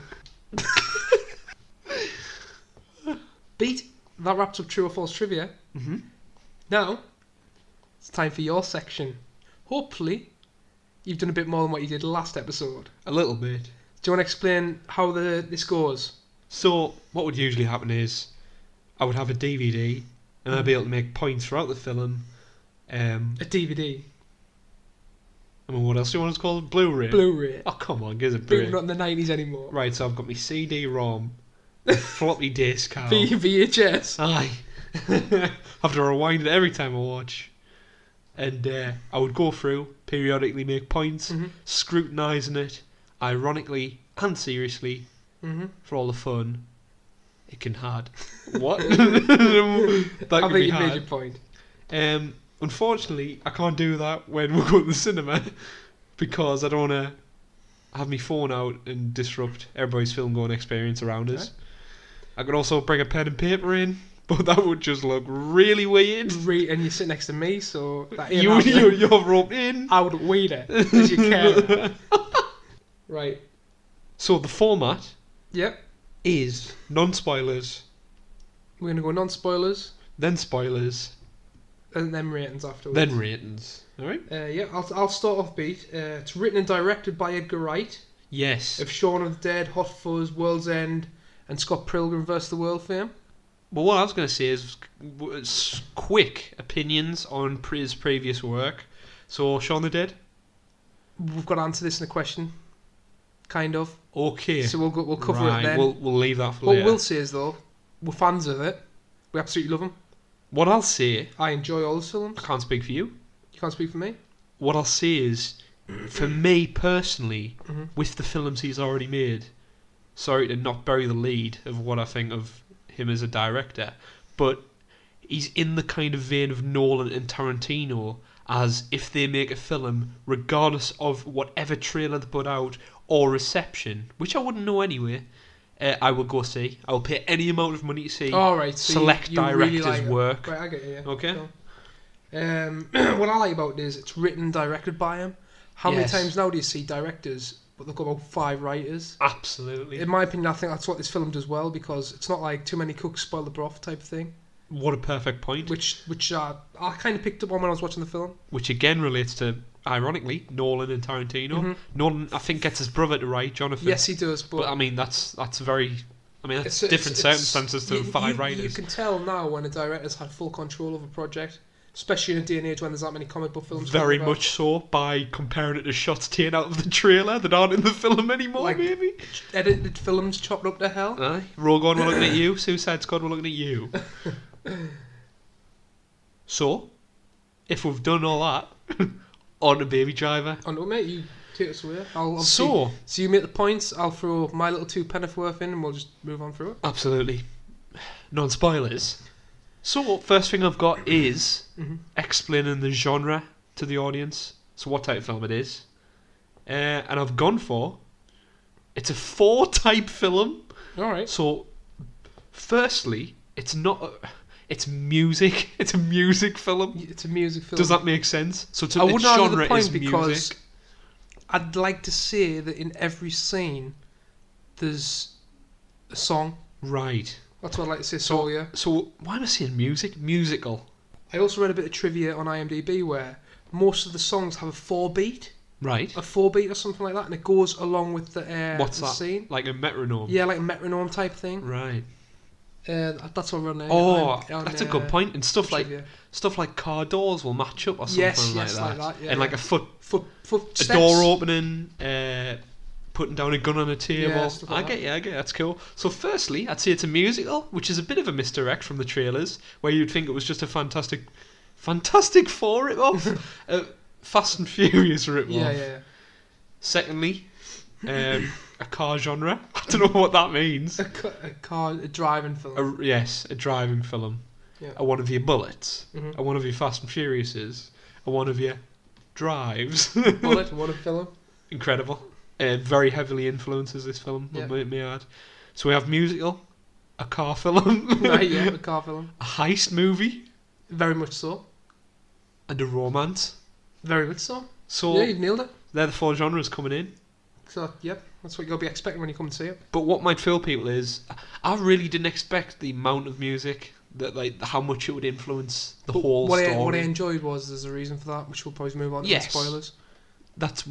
Speaker 1: Beat. That wraps up true or false trivia.
Speaker 2: Mm-hmm.
Speaker 1: Now, it's time for your section. Hopefully, you've done a bit more than what you did last episode.
Speaker 2: A little bit.
Speaker 1: Do you want to explain how this goes?
Speaker 2: So, what would usually happen is, I would have a DVD, and I'd be able to make points throughout the film.
Speaker 1: A DVD.
Speaker 2: I mean, what else do you want us to call it? Blu-ray?
Speaker 1: Blu-ray.
Speaker 2: Oh, come on, give us a
Speaker 1: But
Speaker 2: break.
Speaker 1: not in the 90s anymore.
Speaker 2: Right, so I've got my CD-ROM, floppy disk,
Speaker 1: VHS.
Speaker 2: Aye. Have to rewind it every time I watch. And I would go through, periodically make points, scrutinising it, ironically and seriously, for all the fun it can had. What? That
Speaker 1: I
Speaker 2: can
Speaker 1: think
Speaker 2: be
Speaker 1: you
Speaker 2: had.
Speaker 1: made your point.
Speaker 2: Unfortunately, I can't do that when we go to the cinema because I don't want to have my phone out and disrupt everybody's film going experience around us. I could also bring a pen and paper in, but that would just look really weird.
Speaker 1: And you sit next to me, so that ain't happening.
Speaker 2: You're roped in.
Speaker 1: I would weed it as you can. Right.
Speaker 2: So the format
Speaker 1: Yep.
Speaker 2: is non-spoilers,
Speaker 1: We're gonna go non-spoilers
Speaker 2: then spoilers,
Speaker 1: and then ratings afterwards.
Speaker 2: then ratings. All right?
Speaker 1: Yeah, I'll start off beat. It's written and directed by Edgar Wright
Speaker 2: Yes.
Speaker 1: of Shaun of the Dead, Hot Fuzz, World's End, and Scott Pilgrim vs. the World fame.
Speaker 2: Well, what I was going to say is quick opinions on his previous work. So, Shaun the Dead?
Speaker 1: We've got to answer this in a question, kind of.
Speaker 2: Okay.
Speaker 1: So we'll cover
Speaker 2: right.
Speaker 1: it then.
Speaker 2: We'll leave that for
Speaker 1: What
Speaker 2: later.
Speaker 1: we'll say is though, we're fans of it. We absolutely love them.
Speaker 2: What I'll say,
Speaker 1: I enjoy all the films.
Speaker 2: I can't speak for you.
Speaker 1: You can't speak for me.
Speaker 2: What I'll say is, for me personally,
Speaker 1: Mhm.
Speaker 2: with the films he's already made, sorry to not bury the lead of what I think of him as a director, but he's in the kind of vein of Nolan and Tarantino, as if they make a film, regardless of whatever trailer they put out or reception, which I wouldn't know anyway, I will go see. I will pay any amount of money to see.
Speaker 1: All right. So
Speaker 2: select
Speaker 1: you really
Speaker 2: director's
Speaker 1: like it.
Speaker 2: work.
Speaker 1: Right, I get you. Yeah.
Speaker 2: Okay.
Speaker 1: So, what I like about it is it's written and directed by him. How many
Speaker 2: Yes.
Speaker 1: times now do you see directors, but they've got about 5 writers?
Speaker 2: Absolutely.
Speaker 1: In my opinion, I think that's what this film does well, because it's not like too many cooks spoil the broth type of thing,
Speaker 2: What a perfect point.
Speaker 1: which I kind of picked up on when I was watching the film.
Speaker 2: Which again relates to, ironically, Nolan and Tarantino.
Speaker 1: Mhm.
Speaker 2: Nolan, I think, gets his brother to write, Jonathan.
Speaker 1: Yes, he does,
Speaker 2: But I mean, that's very. I mean, that's different circumstances to
Speaker 1: you,
Speaker 2: 5
Speaker 1: you
Speaker 2: writers.
Speaker 1: can tell now when a director's had full control of a project, especially in a day and age when there's that many comic book films.
Speaker 2: Very
Speaker 1: coming out.
Speaker 2: much so, by comparing it to shots taken out of the trailer that aren't in the film anymore,
Speaker 1: Like-
Speaker 2: maybe.
Speaker 1: Edited films chopped up to hell.
Speaker 2: Aye. Rogue One, we're looking at you. Suicide Squad, we're looking at you. So, if we've done all that, on to Baby Driver.
Speaker 1: I know, mate. You take us away.
Speaker 2: So,
Speaker 1: you make the points. I'll throw my little 2 penneth worth in, and we'll just move on through it.
Speaker 2: absolutely. Non-spoilers. So, first thing I've got is
Speaker 1: Mhm.
Speaker 2: explaining the genre to the audience. So, what type of film it is. And I've gone for, it's a 4-type film.
Speaker 1: All right.
Speaker 2: So, firstly, it's not... It's music. It's a music film.
Speaker 1: It's a music film.
Speaker 2: Does that make sense? So,
Speaker 1: I wouldn't
Speaker 2: its
Speaker 1: argue
Speaker 2: genre
Speaker 1: the point
Speaker 2: is
Speaker 1: because
Speaker 2: music.
Speaker 1: I'd like to say that in every scene there's a song.
Speaker 2: Right.
Speaker 1: That's what I like to say. So yeah.
Speaker 2: So why am I saying music? Musical.
Speaker 1: I also read a bit of trivia on IMDb where most of the songs have a 4-beat.
Speaker 2: Right.
Speaker 1: A 4-beat or something like that, and it goes along with the
Speaker 2: What's
Speaker 1: the
Speaker 2: that?
Speaker 1: scene.
Speaker 2: Like a metronome.
Speaker 1: Yeah, like a metronome type thing.
Speaker 2: Right.
Speaker 1: That's what we're on.
Speaker 2: That's a good point. And stuff like car doors will match up or something like that.
Speaker 1: Yeah,
Speaker 2: and like a foot
Speaker 1: steps.
Speaker 2: a door opening, putting down a gun on a table.
Speaker 1: Yeah,
Speaker 2: I get you. That's cool. So firstly, I'd say it's a musical, which is a bit of a misdirect from the trailers, where you'd think it was just a Fantastic Four rip-off. Fast and Furious rip-off.
Speaker 1: Yeah.
Speaker 2: Secondly, a car genre. I don't know what that means.
Speaker 1: A driving film.
Speaker 2: A driving film.
Speaker 1: Yeah.
Speaker 2: A one of your bullets.
Speaker 1: Mm-hmm.
Speaker 2: A one of your Fast and Furiouses. A one of your drives.
Speaker 1: What a film.
Speaker 2: Incredible. Very heavily influences this film, may I add. So we have musical, a car film.
Speaker 1: Yeah, a car film.
Speaker 2: A heist movie.
Speaker 1: Very much so.
Speaker 2: And a romance.
Speaker 1: Very much so.
Speaker 2: So
Speaker 1: yeah, you've nailed it.
Speaker 2: They're the 4 genres coming in.
Speaker 1: So, yep, that's what you'll be expecting when you come and see it.
Speaker 2: But what might fool people is, I really didn't expect the amount of music, that like how much it would influence the whole story.
Speaker 1: What I enjoyed was there's a reason for that, which we'll probably move on to the spoilers.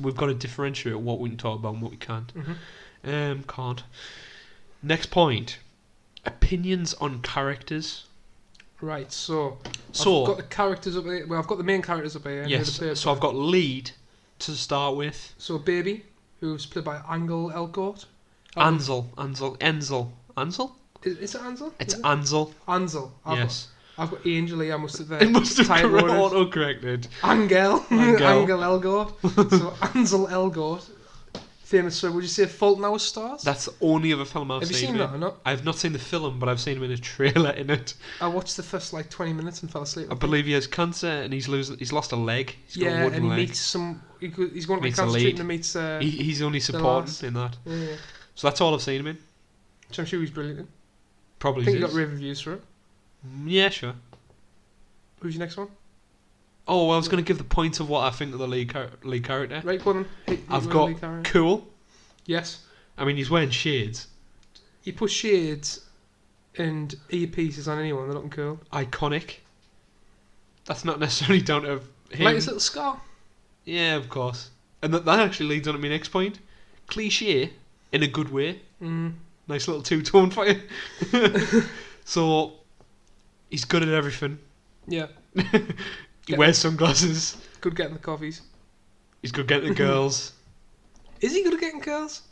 Speaker 2: We've got to differentiate what we can talk about and what we can't.
Speaker 1: Mm-hmm.
Speaker 2: Can't. Next point. Opinions on characters.
Speaker 1: Right, so I've got the characters up here. Well, I've got the main characters up here.
Speaker 2: Yes, so I've got lead to start with.
Speaker 1: So Baby, who's played by Angel Elgort.
Speaker 2: Ansel.
Speaker 1: Is it Ansel?
Speaker 2: It's Ansel.
Speaker 1: Ansel.
Speaker 2: Yes.
Speaker 1: I've got Angel here.
Speaker 2: It must have auto-corrected.
Speaker 1: Angel Elgort. So Ansel Elgort. Famous for, would you say, Fault in Our Stars?
Speaker 2: That's the only other film I've seen.
Speaker 1: Have you seen that or not?
Speaker 2: I've not seen the film, but I've seen him in a trailer in it.
Speaker 1: I watched the first 20 minutes and fell asleep.
Speaker 2: I believe he has cancer and he's lost a leg. He's got a wooden leg.
Speaker 1: Meets he's going to be cancer treatment and meets
Speaker 2: he's only supporting in that.
Speaker 1: Yeah.
Speaker 2: So that's all I've seen him in.
Speaker 1: Which I'm sure he's brilliant in.
Speaker 2: Probably.
Speaker 1: I think he got rave reviews for it.
Speaker 2: Yeah, sure.
Speaker 1: Who's your next one?
Speaker 2: Oh, well, I was going to give the point of what I think of the lead character.
Speaker 1: Right, go on.
Speaker 2: I've got cool.
Speaker 1: Yes.
Speaker 2: I mean, he's wearing shades.
Speaker 1: You put shades and earpieces on anyone, they're looking cool.
Speaker 2: Iconic. That's not necessarily down to him.
Speaker 1: Like his little scar.
Speaker 2: Yeah, of course. And that actually leads on to my next point. Cliche in a good way. Nice little two-tone for you. So, he's good at everything.
Speaker 1: Yeah.
Speaker 2: He wears sunglasses.
Speaker 1: Good getting the coffees.
Speaker 2: He's good getting the girls.
Speaker 1: Is he good at getting girls?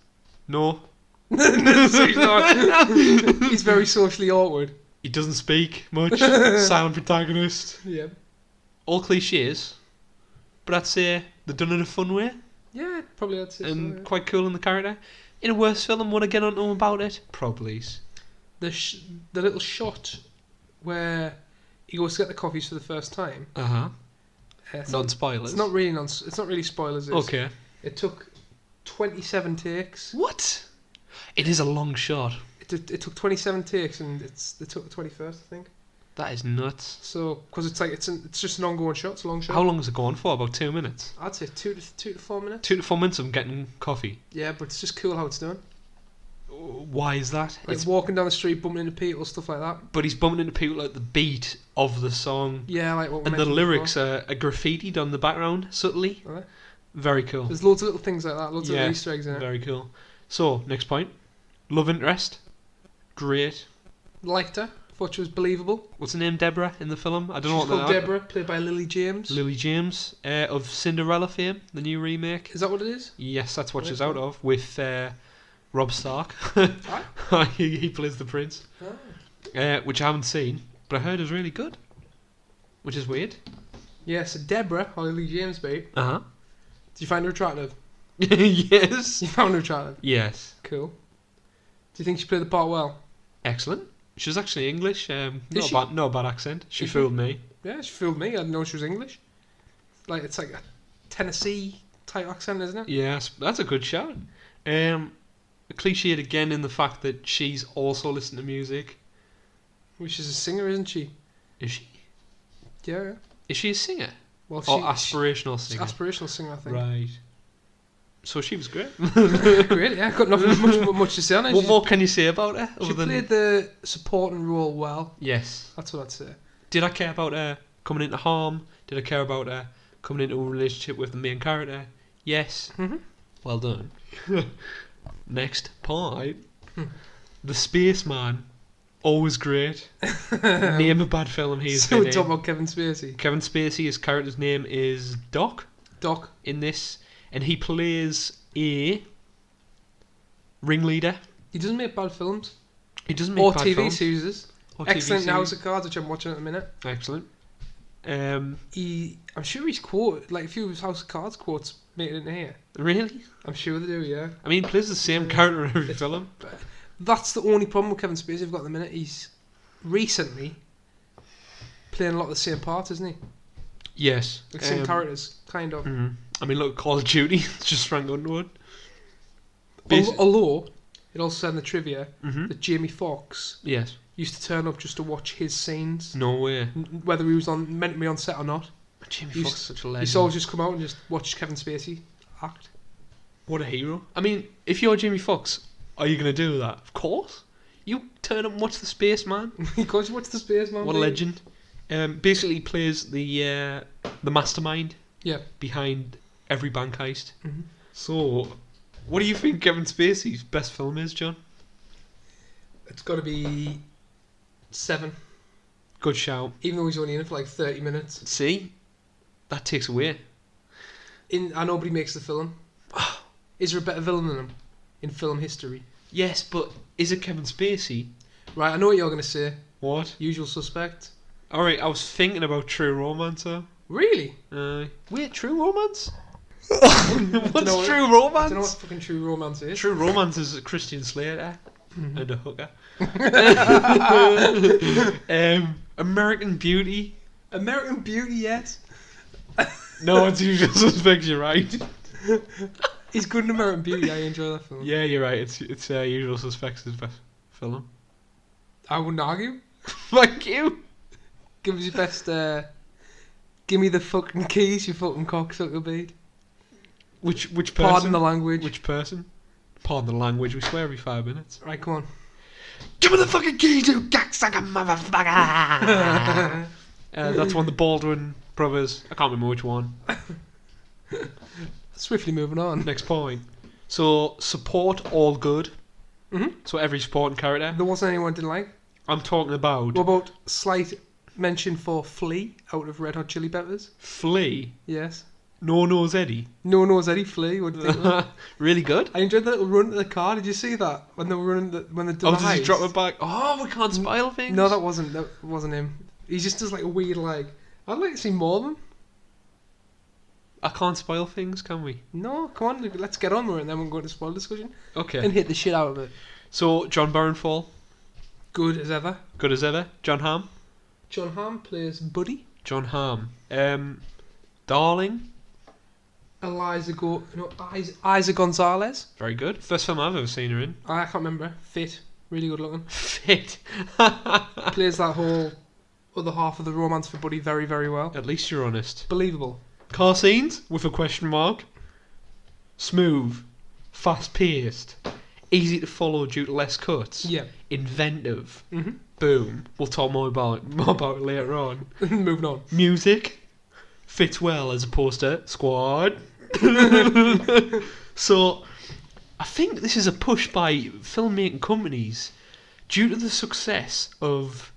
Speaker 2: No.
Speaker 1: No, he's not. He's very socially awkward.
Speaker 2: He doesn't speak much. Silent protagonist.
Speaker 1: Yeah.
Speaker 2: All cliches. But I'd say they're done in a fun way.
Speaker 1: Yeah, probably I'd say
Speaker 2: and
Speaker 1: so, yeah.
Speaker 2: Quite cool in the character. In a worse film, would I get on to him about it? Probably.
Speaker 1: The little shot where he goes to get the coffees for the first time.
Speaker 2: Non-spoilers.
Speaker 1: It's not really spoilers.
Speaker 2: Okay.
Speaker 1: It took 27 takes.
Speaker 2: What? It is a long shot.
Speaker 1: It took 27 takes and they took the 21st, I think.
Speaker 2: That is nuts.
Speaker 1: So, because it's just an ongoing shot. It's a long shot.
Speaker 2: How long is it going for? About 2 minutes.
Speaker 1: I'd say 2 to 4 minutes.
Speaker 2: 2 to 4 minutes of getting coffee.
Speaker 1: Yeah, but it's just cool how it's done.
Speaker 2: Why is that?
Speaker 1: Like it's walking down the street, bumping into people, stuff like that.
Speaker 2: But he's bumping into people at the beat of the song.
Speaker 1: Yeah, like what we
Speaker 2: and the
Speaker 1: mentioned
Speaker 2: lyrics
Speaker 1: before.
Speaker 2: are graffitied on the background subtly.
Speaker 1: Are they?
Speaker 2: Very cool.
Speaker 1: There's loads of little things like that, loads of little Easter eggs in it.
Speaker 2: Very cool. So, next point. Love interest. Great.
Speaker 1: Liked her. Thought she was believable.
Speaker 2: What's her name? Deborah in the film? I don't know
Speaker 1: She's
Speaker 2: what
Speaker 1: called Deborah, played by Lily James.
Speaker 2: Lily James of Cinderella fame, the new remake.
Speaker 1: Is that what it is?
Speaker 2: Yes, that's what she's out of with Rob Stark. he plays the prince, which I haven't seen, but I heard is really good, which is weird.
Speaker 1: Yeah, so Deborah, or Lily James, babe.
Speaker 2: Did
Speaker 1: you find her attractive?
Speaker 2: Yes.
Speaker 1: You found her attractive?
Speaker 2: Yes.
Speaker 1: Cool. Do you think she played the part well?
Speaker 2: Excellent. She was actually English. No bad accent. She
Speaker 1: Is
Speaker 2: fooled me.
Speaker 1: Yeah, she fooled me. I didn't know she was English. Like, it's like a Tennessee type accent, isn't it?
Speaker 2: Yes, that's a good shout. Cliched again in the fact that she's also listening to music.
Speaker 1: Well, she's a singer, isn't she?
Speaker 2: Is she?
Speaker 1: Yeah.
Speaker 2: Is she a singer?
Speaker 1: Well,
Speaker 2: or aspirational singer?
Speaker 1: Aspirational singer, I think.
Speaker 2: Right. So she was great.
Speaker 1: Great, yeah. Got nothing much to say on it.
Speaker 2: What more can you say about her?
Speaker 1: She played the supporting role well.
Speaker 2: Yes.
Speaker 1: That's what I'd say.
Speaker 2: Did I care about her coming into harm? Did I care about her coming into a relationship with the main character? Yes.
Speaker 1: Mm-hmm.
Speaker 2: Well done. Next part. The Spaceman. Always great. Name a bad film he's
Speaker 1: so
Speaker 2: been
Speaker 1: we're
Speaker 2: in.
Speaker 1: talking about Kevin Spacey.
Speaker 2: Kevin Spacey, his character's name is Doc.
Speaker 1: Doc.
Speaker 2: In this. And he plays a ringleader.
Speaker 1: He doesn't make bad films.
Speaker 2: He doesn't make
Speaker 1: or
Speaker 2: bad
Speaker 1: TV
Speaker 2: films.
Speaker 1: series.
Speaker 2: Or
Speaker 1: Excellent
Speaker 2: TV
Speaker 1: in House
Speaker 2: series.
Speaker 1: of Cards, which I'm watching at the minute.
Speaker 2: Excellent.
Speaker 1: I'm sure he's quoted, like a few of his House of Cards quotes made it in here.
Speaker 2: Really?
Speaker 1: I'm sure they do, yeah.
Speaker 2: I mean, he plays the same character in every film.
Speaker 1: That's the only problem with Kevin Spacey I've got at the minute. He's recently playing a lot of the same parts, isn't he?
Speaker 2: Yes.
Speaker 1: Like same characters, kind of.
Speaker 2: Mm-hmm. I mean, look, Call of Duty, it's just Frank Underwood.
Speaker 1: Although, it also said in the trivia
Speaker 2: Mm-hmm.
Speaker 1: that Jamie Foxx
Speaker 2: Yes.
Speaker 1: used to turn up just to watch his scenes,
Speaker 2: No way.
Speaker 1: whether he was meant to be on set or not.
Speaker 2: Jamie
Speaker 1: He's-
Speaker 2: Foxx is such a
Speaker 1: He
Speaker 2: legend.
Speaker 1: used to always just come out and just watch Kevin Spacey act.
Speaker 2: What a hero. I mean, if you're Jamie Foxx, are you going to do that? Of course. You turn up and watch The Spaceman.
Speaker 1: Because you watch the Spaceman.
Speaker 2: What a legend. Basically he plays the mastermind
Speaker 1: Yeah.
Speaker 2: behind every bank heist.
Speaker 1: Mhm.
Speaker 2: So, what do you think Kevin Spacey's best film is, John?
Speaker 1: It's got to be 7.
Speaker 2: Good shout.
Speaker 1: Even though he's only in it for like 30 minutes.
Speaker 2: See? That takes away.
Speaker 1: I know, but he makes the film. Is there a better villain than him in film history?
Speaker 2: Yes, but is it Kevin Spacey?
Speaker 1: Right, I know what you're going to say.
Speaker 2: What?
Speaker 1: Usual Suspect.
Speaker 2: Alright, I was thinking about True Romance, though.
Speaker 1: Really?
Speaker 2: Wait, True Romance?
Speaker 1: Dunno
Speaker 2: What's
Speaker 1: what-
Speaker 2: True
Speaker 1: I
Speaker 2: Romance?
Speaker 1: don't know what fucking True Romance is.
Speaker 2: True Romance is a Christian Slater and a hooker. American Beauty.
Speaker 1: American Beauty, yes.
Speaker 2: No, it's Usual Suspects, you're right.
Speaker 1: He's good in American Beauty. I enjoy that film.
Speaker 2: Yeah, you're right. It's Usual Suspects' best film.
Speaker 1: I wouldn't argue.
Speaker 2: Thank you.
Speaker 1: Give us your best. Give me the fucking keys, you fucking cocksucker bead.
Speaker 2: Which person?
Speaker 1: Pardon the language.
Speaker 2: Which person? Pardon the language. We swear every 5 minutes.
Speaker 1: Right, come on.
Speaker 2: Give me the fucking keys, you cocksucker motherfucker. That's one of the Baldwin brothers. I can't remember which one.
Speaker 1: Swiftly moving on.
Speaker 2: Next point. So support all good.
Speaker 1: Mm-hmm.
Speaker 2: So every supporting character.
Speaker 1: There wasn't anyone I didn't like.
Speaker 2: I'm talking about
Speaker 1: What about slight mention for Flea out of Red Hot Chili Peppers?
Speaker 2: Flea.
Speaker 1: Yes.
Speaker 2: No Nose Eddie.
Speaker 1: No one knows Eddie Flea. What do you think of that?
Speaker 2: Really good.
Speaker 1: I enjoyed that little run to the car. Did you see that when they were running? When they did
Speaker 2: Oh,
Speaker 1: the
Speaker 2: does he
Speaker 1: heist?
Speaker 2: drop it back? Oh, we can't spoil things.
Speaker 1: No, that wasn't him. He just does like a weird like. I'd like to see more of him.
Speaker 2: I can't spoil things, can we?
Speaker 1: No, come on, let's get on with it, and then we'll go into spoiler discussion
Speaker 2: Okay.
Speaker 1: and hit the shit out of it.
Speaker 2: So John Barenfall,
Speaker 1: Good as ever.
Speaker 2: good as ever. John Hamm.
Speaker 1: John Hamm plays Buddy.
Speaker 2: John Hamm. Darling.
Speaker 1: Isa Gonzalez.
Speaker 2: Very good. First film I've ever seen her in.
Speaker 1: I can't remember. Fit. Really good looking.
Speaker 2: Fit.
Speaker 1: Plays that whole other half of the romance for Buddy very, very well.
Speaker 2: At least you're honest.
Speaker 1: Believable.
Speaker 2: Car scenes with a question mark. Smooth. Fast paced. Easy to follow due to less cuts.
Speaker 1: Yeah.
Speaker 2: Inventive.
Speaker 1: Mm-hmm.
Speaker 2: Boom. We'll talk more about it later on.
Speaker 1: Moving on.
Speaker 2: Music fits well as opposed to Squad. So I think this is a push by filmmaking companies due to the success of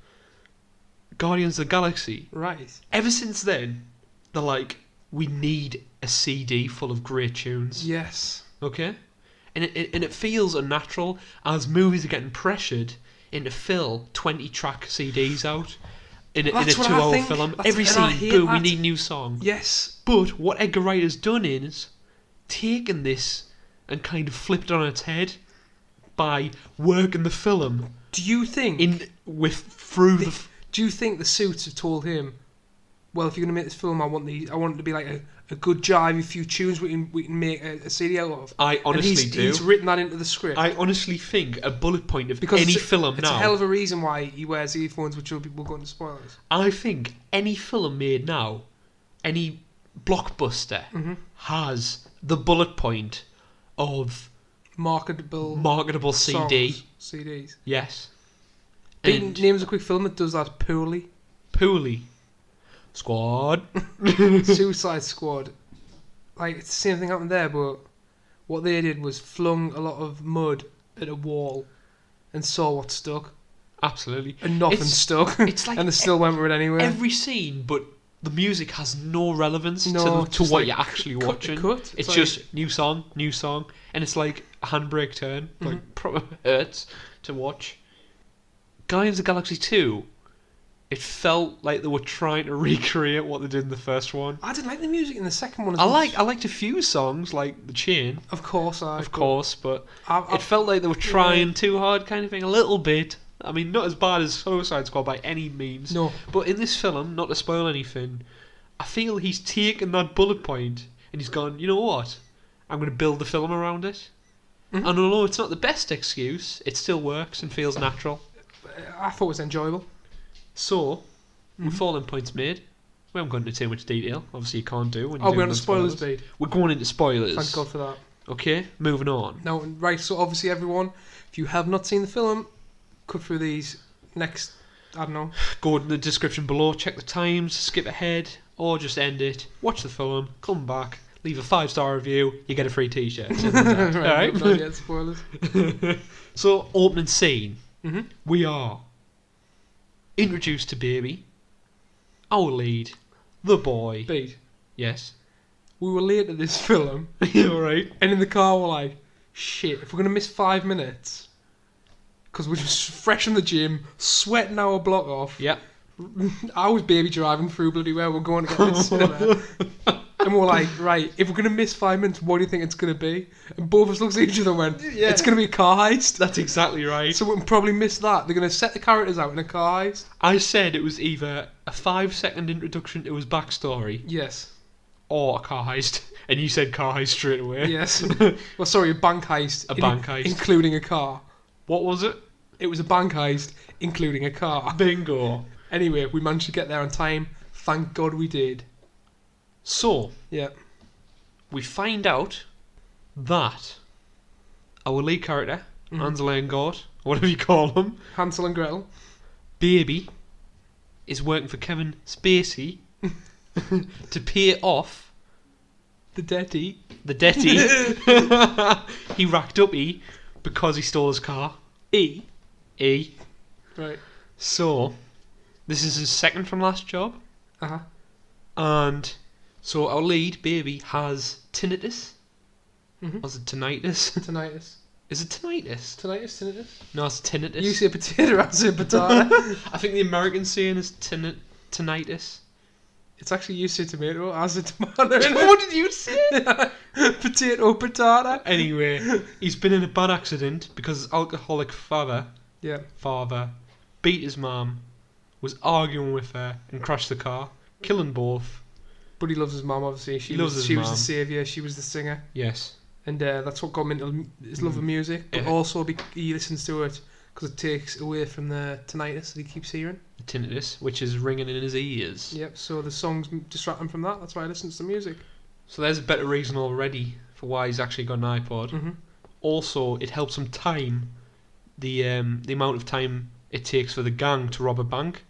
Speaker 2: Guardians of the Galaxy.
Speaker 1: Right.
Speaker 2: Ever since then, they're like, we need a CD full of great tunes.
Speaker 1: Yes.
Speaker 2: Okay? And it feels unnatural as movies are getting pressured into fill 20-track CDs out in a
Speaker 1: That's what I
Speaker 2: 2-hour
Speaker 1: think.
Speaker 2: film.
Speaker 1: That's-
Speaker 2: Every
Speaker 1: and I
Speaker 2: scene,
Speaker 1: hate
Speaker 2: boom, we
Speaker 1: that.
Speaker 2: need new song.
Speaker 1: Yes.
Speaker 2: But what Edgar Wright has done is taken this and kind of flipped it on its head by working the film
Speaker 1: Do you think?
Speaker 2: Do
Speaker 1: Do you think the suits have told him, well, if you're going to make this film, I want it to be like a good jive, a few tunes we can make a CD out of.
Speaker 2: I honestly do.
Speaker 1: He's written that into the script.
Speaker 2: I honestly think a bullet point of
Speaker 1: because
Speaker 2: any
Speaker 1: it's
Speaker 2: film
Speaker 1: it's
Speaker 2: now.
Speaker 1: a hell of a reason why he wears earphones, which will go into spoilers.
Speaker 2: I think any film made now, any blockbuster,
Speaker 1: Mm-hmm.
Speaker 2: has the bullet point of
Speaker 1: marketable
Speaker 2: CD.
Speaker 1: CDs.
Speaker 2: Yes.
Speaker 1: Beaton names a quick film that does that poorly.
Speaker 2: Squad.
Speaker 1: Suicide Squad. Like, it's the same thing happened there, but what they did was flung a lot of mud at a wall and saw what stuck.
Speaker 2: Absolutely.
Speaker 1: And nothing stuck.
Speaker 2: It's like
Speaker 1: and they still went with it anyway.
Speaker 2: Every scene, but the music has no relevance to what
Speaker 1: like
Speaker 2: you're actually watching.
Speaker 1: Cut.
Speaker 2: It's like, just new song, and it's like a handbrake turn. Like, proper hurts to watch. Guardians of the Galaxy 2, it felt like they were trying to recreate what they did in the first one.
Speaker 1: I didn't like the music in the second one as
Speaker 2: much. I liked a few songs, like The Chain.
Speaker 1: Of course,
Speaker 2: but it felt like they were trying too hard, kind of thing, a little bit. I mean, not as bad as Suicide Squad by any means.
Speaker 1: No. But
Speaker 2: in this film, not to spoil anything, I feel he's taken that bullet point and he's gone, you know what? I'm going to build the film around it. And although it's not the best excuse, it still works and feels natural.
Speaker 1: I thought it was enjoyable.
Speaker 2: So, with all them points made, we haven't gone into too much detail. Obviously, you can't do when you're
Speaker 1: we're on the spoilers bit.
Speaker 2: We're going into spoilers.
Speaker 1: Thank God for that.
Speaker 2: Okay, moving on.
Speaker 1: Now, right, so obviously everyone, if you have not seen the film, cut through these next, I don't know.
Speaker 2: Go in the description below, check the times, skip ahead, or just end it, watch the film, come back, leave a 5-star review, you get a free t-shirt.
Speaker 1: Right, don't get spoilers.
Speaker 2: So, opening scene. We are introduced to Baby, our lead, the boy.
Speaker 1: Beat.
Speaker 2: Yes.
Speaker 1: We were late at this film.
Speaker 2: Alright.
Speaker 1: And in the car we're like, shit, if we're going to miss 5 minutes, because we're just fresh from the gym, sweating our block off.
Speaker 2: Yep.
Speaker 1: I was baby driving through bloody where we're going to get this cinema. And we're like, right, if we're going to miss 5 minutes, what do you think it's going to be? And both of us looked at each other and went, it's going to be a car heist.
Speaker 2: That's exactly right.
Speaker 1: So we can probably miss that. They're going to set the characters out in a car heist.
Speaker 2: I said it was either a 5-second introduction to his backstory.
Speaker 1: Yes.
Speaker 2: Or a car heist. And you said car heist straight away.
Speaker 1: Yes. Well, sorry, a bank heist.
Speaker 2: Bank heist.
Speaker 1: Including a car.
Speaker 2: What was it?
Speaker 1: It was a bank heist, including a car.
Speaker 2: Bingo.
Speaker 1: Anyway, we managed to get there on time. Thank God we did.
Speaker 2: So,
Speaker 1: yeah,
Speaker 2: we find out that our lead character, Hansel and Gretel, whatever you call them,
Speaker 1: Hansel and Gretel,
Speaker 2: Baby, is working for Kevin Spacey to pay off
Speaker 1: the debty.
Speaker 2: He racked up because he stole his car.
Speaker 1: Right.
Speaker 2: So, this is his second from last job. And so our lead, Baby, has tinnitus. Was it tinnitus?
Speaker 1: Tinnitus.
Speaker 2: Is it tinnitus?
Speaker 1: Tinnitus?
Speaker 2: No, it's tinnitus.
Speaker 1: You say potato, I say potato.
Speaker 2: I think the American saying is tinnitus.
Speaker 1: It's actually you say tomato, I say tomato.
Speaker 2: What did you say?
Speaker 1: Potato, potato.
Speaker 2: Anyway, he's been in a bad accident because his alcoholic father beat his mum, was arguing with her and crashed the car, killing both. But
Speaker 1: he loves his mum, obviously. She was the saviour, she was the singer.
Speaker 2: Yes.
Speaker 1: And that's what got him into his love of music. But also he listens to it because it takes away from the tinnitus that he keeps hearing.
Speaker 2: The tinnitus, which is ringing in his ears.
Speaker 1: Yep, so the songs distract him from that. That's why he listens to music.
Speaker 2: So there's a better reason already for why he's actually got an iPod. Also, it helps him time the amount of time it takes for the gang to rob a bank.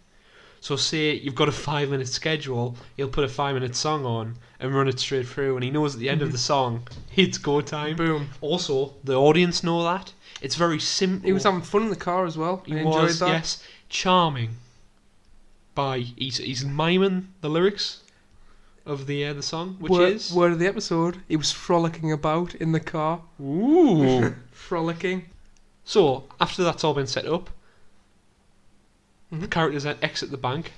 Speaker 2: So say you've got a 5-minute schedule, he'll put a 5-minute song on and run it straight through, and he knows at the end of the song, it's go time.
Speaker 1: Boom.
Speaker 2: Also, the audience know that. It's very simple.
Speaker 1: He was having fun in the car as well. I enjoyed that.
Speaker 2: Yes. Charming. He's miming the lyrics of the song, which is...
Speaker 1: Word of the episode, he was frolicking about in the car.
Speaker 2: Ooh.
Speaker 1: Frolicking.
Speaker 2: So, after that's all been set up, the characters then exit the bank.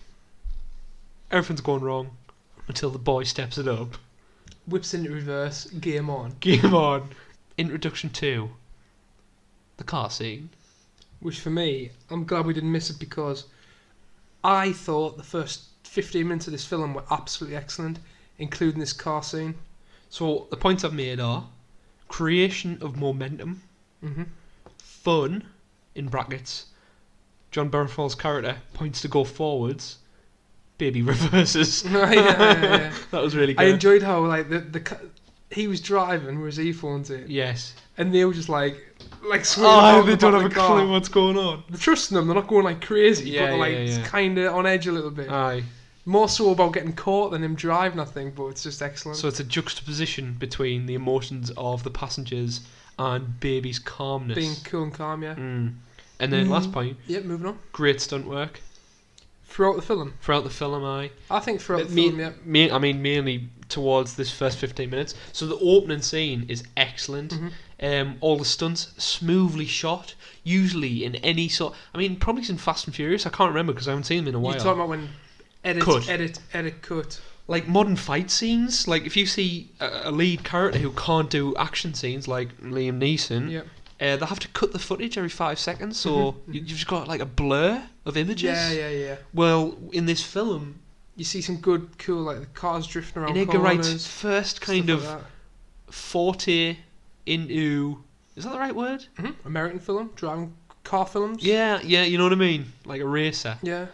Speaker 2: Everything's going wrong until the boy steps it up.
Speaker 1: Whips into reverse. Game on.
Speaker 2: Game on. Introduction to the car scene.
Speaker 1: Which for me, I'm glad we didn't miss it because I thought the first 15 minutes of this film were absolutely excellent, including this car scene.
Speaker 2: So the points I've made are creation of momentum, fun, in brackets, John Bernthald's character points to go forwards, Baby reverses.
Speaker 1: Yeah.
Speaker 2: That was really good.
Speaker 1: I enjoyed how like he was driving with his earphones in,
Speaker 2: Yes.
Speaker 1: and they were just like swinging about
Speaker 2: they
Speaker 1: the
Speaker 2: don't
Speaker 1: back
Speaker 2: have
Speaker 1: of
Speaker 2: a
Speaker 1: the car.
Speaker 2: clue what's going on.
Speaker 1: They're trusting them. They're not going like crazy,
Speaker 2: Yeah,
Speaker 1: but they're
Speaker 2: yeah.
Speaker 1: kind of on edge a little bit.
Speaker 2: Aye.
Speaker 1: More so about getting caught than him driving, I think. But it's just excellent.
Speaker 2: So it's a juxtaposition between the emotions of the passengers and Baby's calmness.
Speaker 1: Being cool and calm, yeah.
Speaker 2: And then last point.
Speaker 1: Yep, moving on.
Speaker 2: Great stunt work
Speaker 1: Throughout the film,
Speaker 2: aye.
Speaker 1: I think throughout the film, yeah.
Speaker 2: I mean, mainly towards this first 15 minutes. So the opening scene is excellent. All the stunts smoothly shot. Usually in any sort. I mean, probably in Fast and Furious. I can't remember because I haven't seen them in a while.
Speaker 1: You're talking about when edit, cut.
Speaker 2: Like modern fight scenes. Like if you see a lead character who can't do action scenes, like Liam Neeson.
Speaker 1: Yep.
Speaker 2: They have to cut the footage every 5 seconds, so you've just got like a blur of images.
Speaker 1: Yeah.
Speaker 2: Well, in this film,
Speaker 1: you see some good, cool, like the cars drifting around
Speaker 2: in Edgar
Speaker 1: corners.
Speaker 2: Wright's first kind of forte into, is that the right word?
Speaker 1: American film, driving car films.
Speaker 2: Yeah, you know what I mean, like a racer.
Speaker 1: Yeah.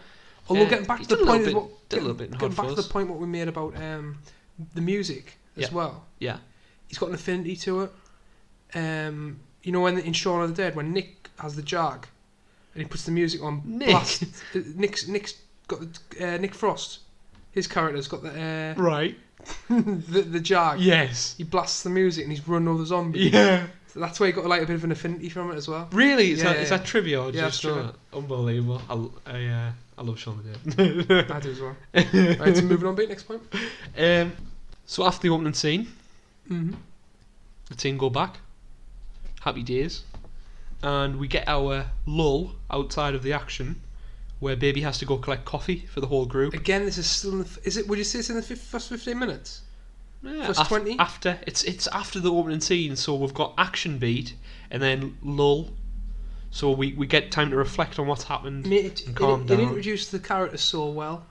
Speaker 1: Although getting back to the point, getting back to the point what we made about the music as well.
Speaker 2: Yeah.
Speaker 1: He's got an affinity to it. You know, when in Shaun of the Dead, when Nick has the Jag, and he puts the music on. Nick's got Nick Frost. His character's got the
Speaker 2: right.
Speaker 1: the Jag.
Speaker 2: Yes.
Speaker 1: He blasts the music and he's running over the zombies.
Speaker 2: Yeah.
Speaker 1: So that's why he got like a bit of an affinity from it as well.
Speaker 2: Really? Is that trivia? Or
Speaker 1: Yeah,
Speaker 2: just
Speaker 1: trivia.
Speaker 2: Unbelievable. I love Shaun of the Dead.
Speaker 1: I do as well. Right, so moving on, next point.
Speaker 2: So after the opening scene, the team go back. Happy days. And we get our lull outside of the action where Baby has to go collect coffee for the whole group.
Speaker 1: Again, this is still in the, would you say it's in the first 15 minutes?
Speaker 2: Yeah,
Speaker 1: first 20?
Speaker 2: After it's after the opening scene, so we've got action beat and then lull. So we get time to reflect on what's happened and calm down.
Speaker 1: It introduced the characters so well.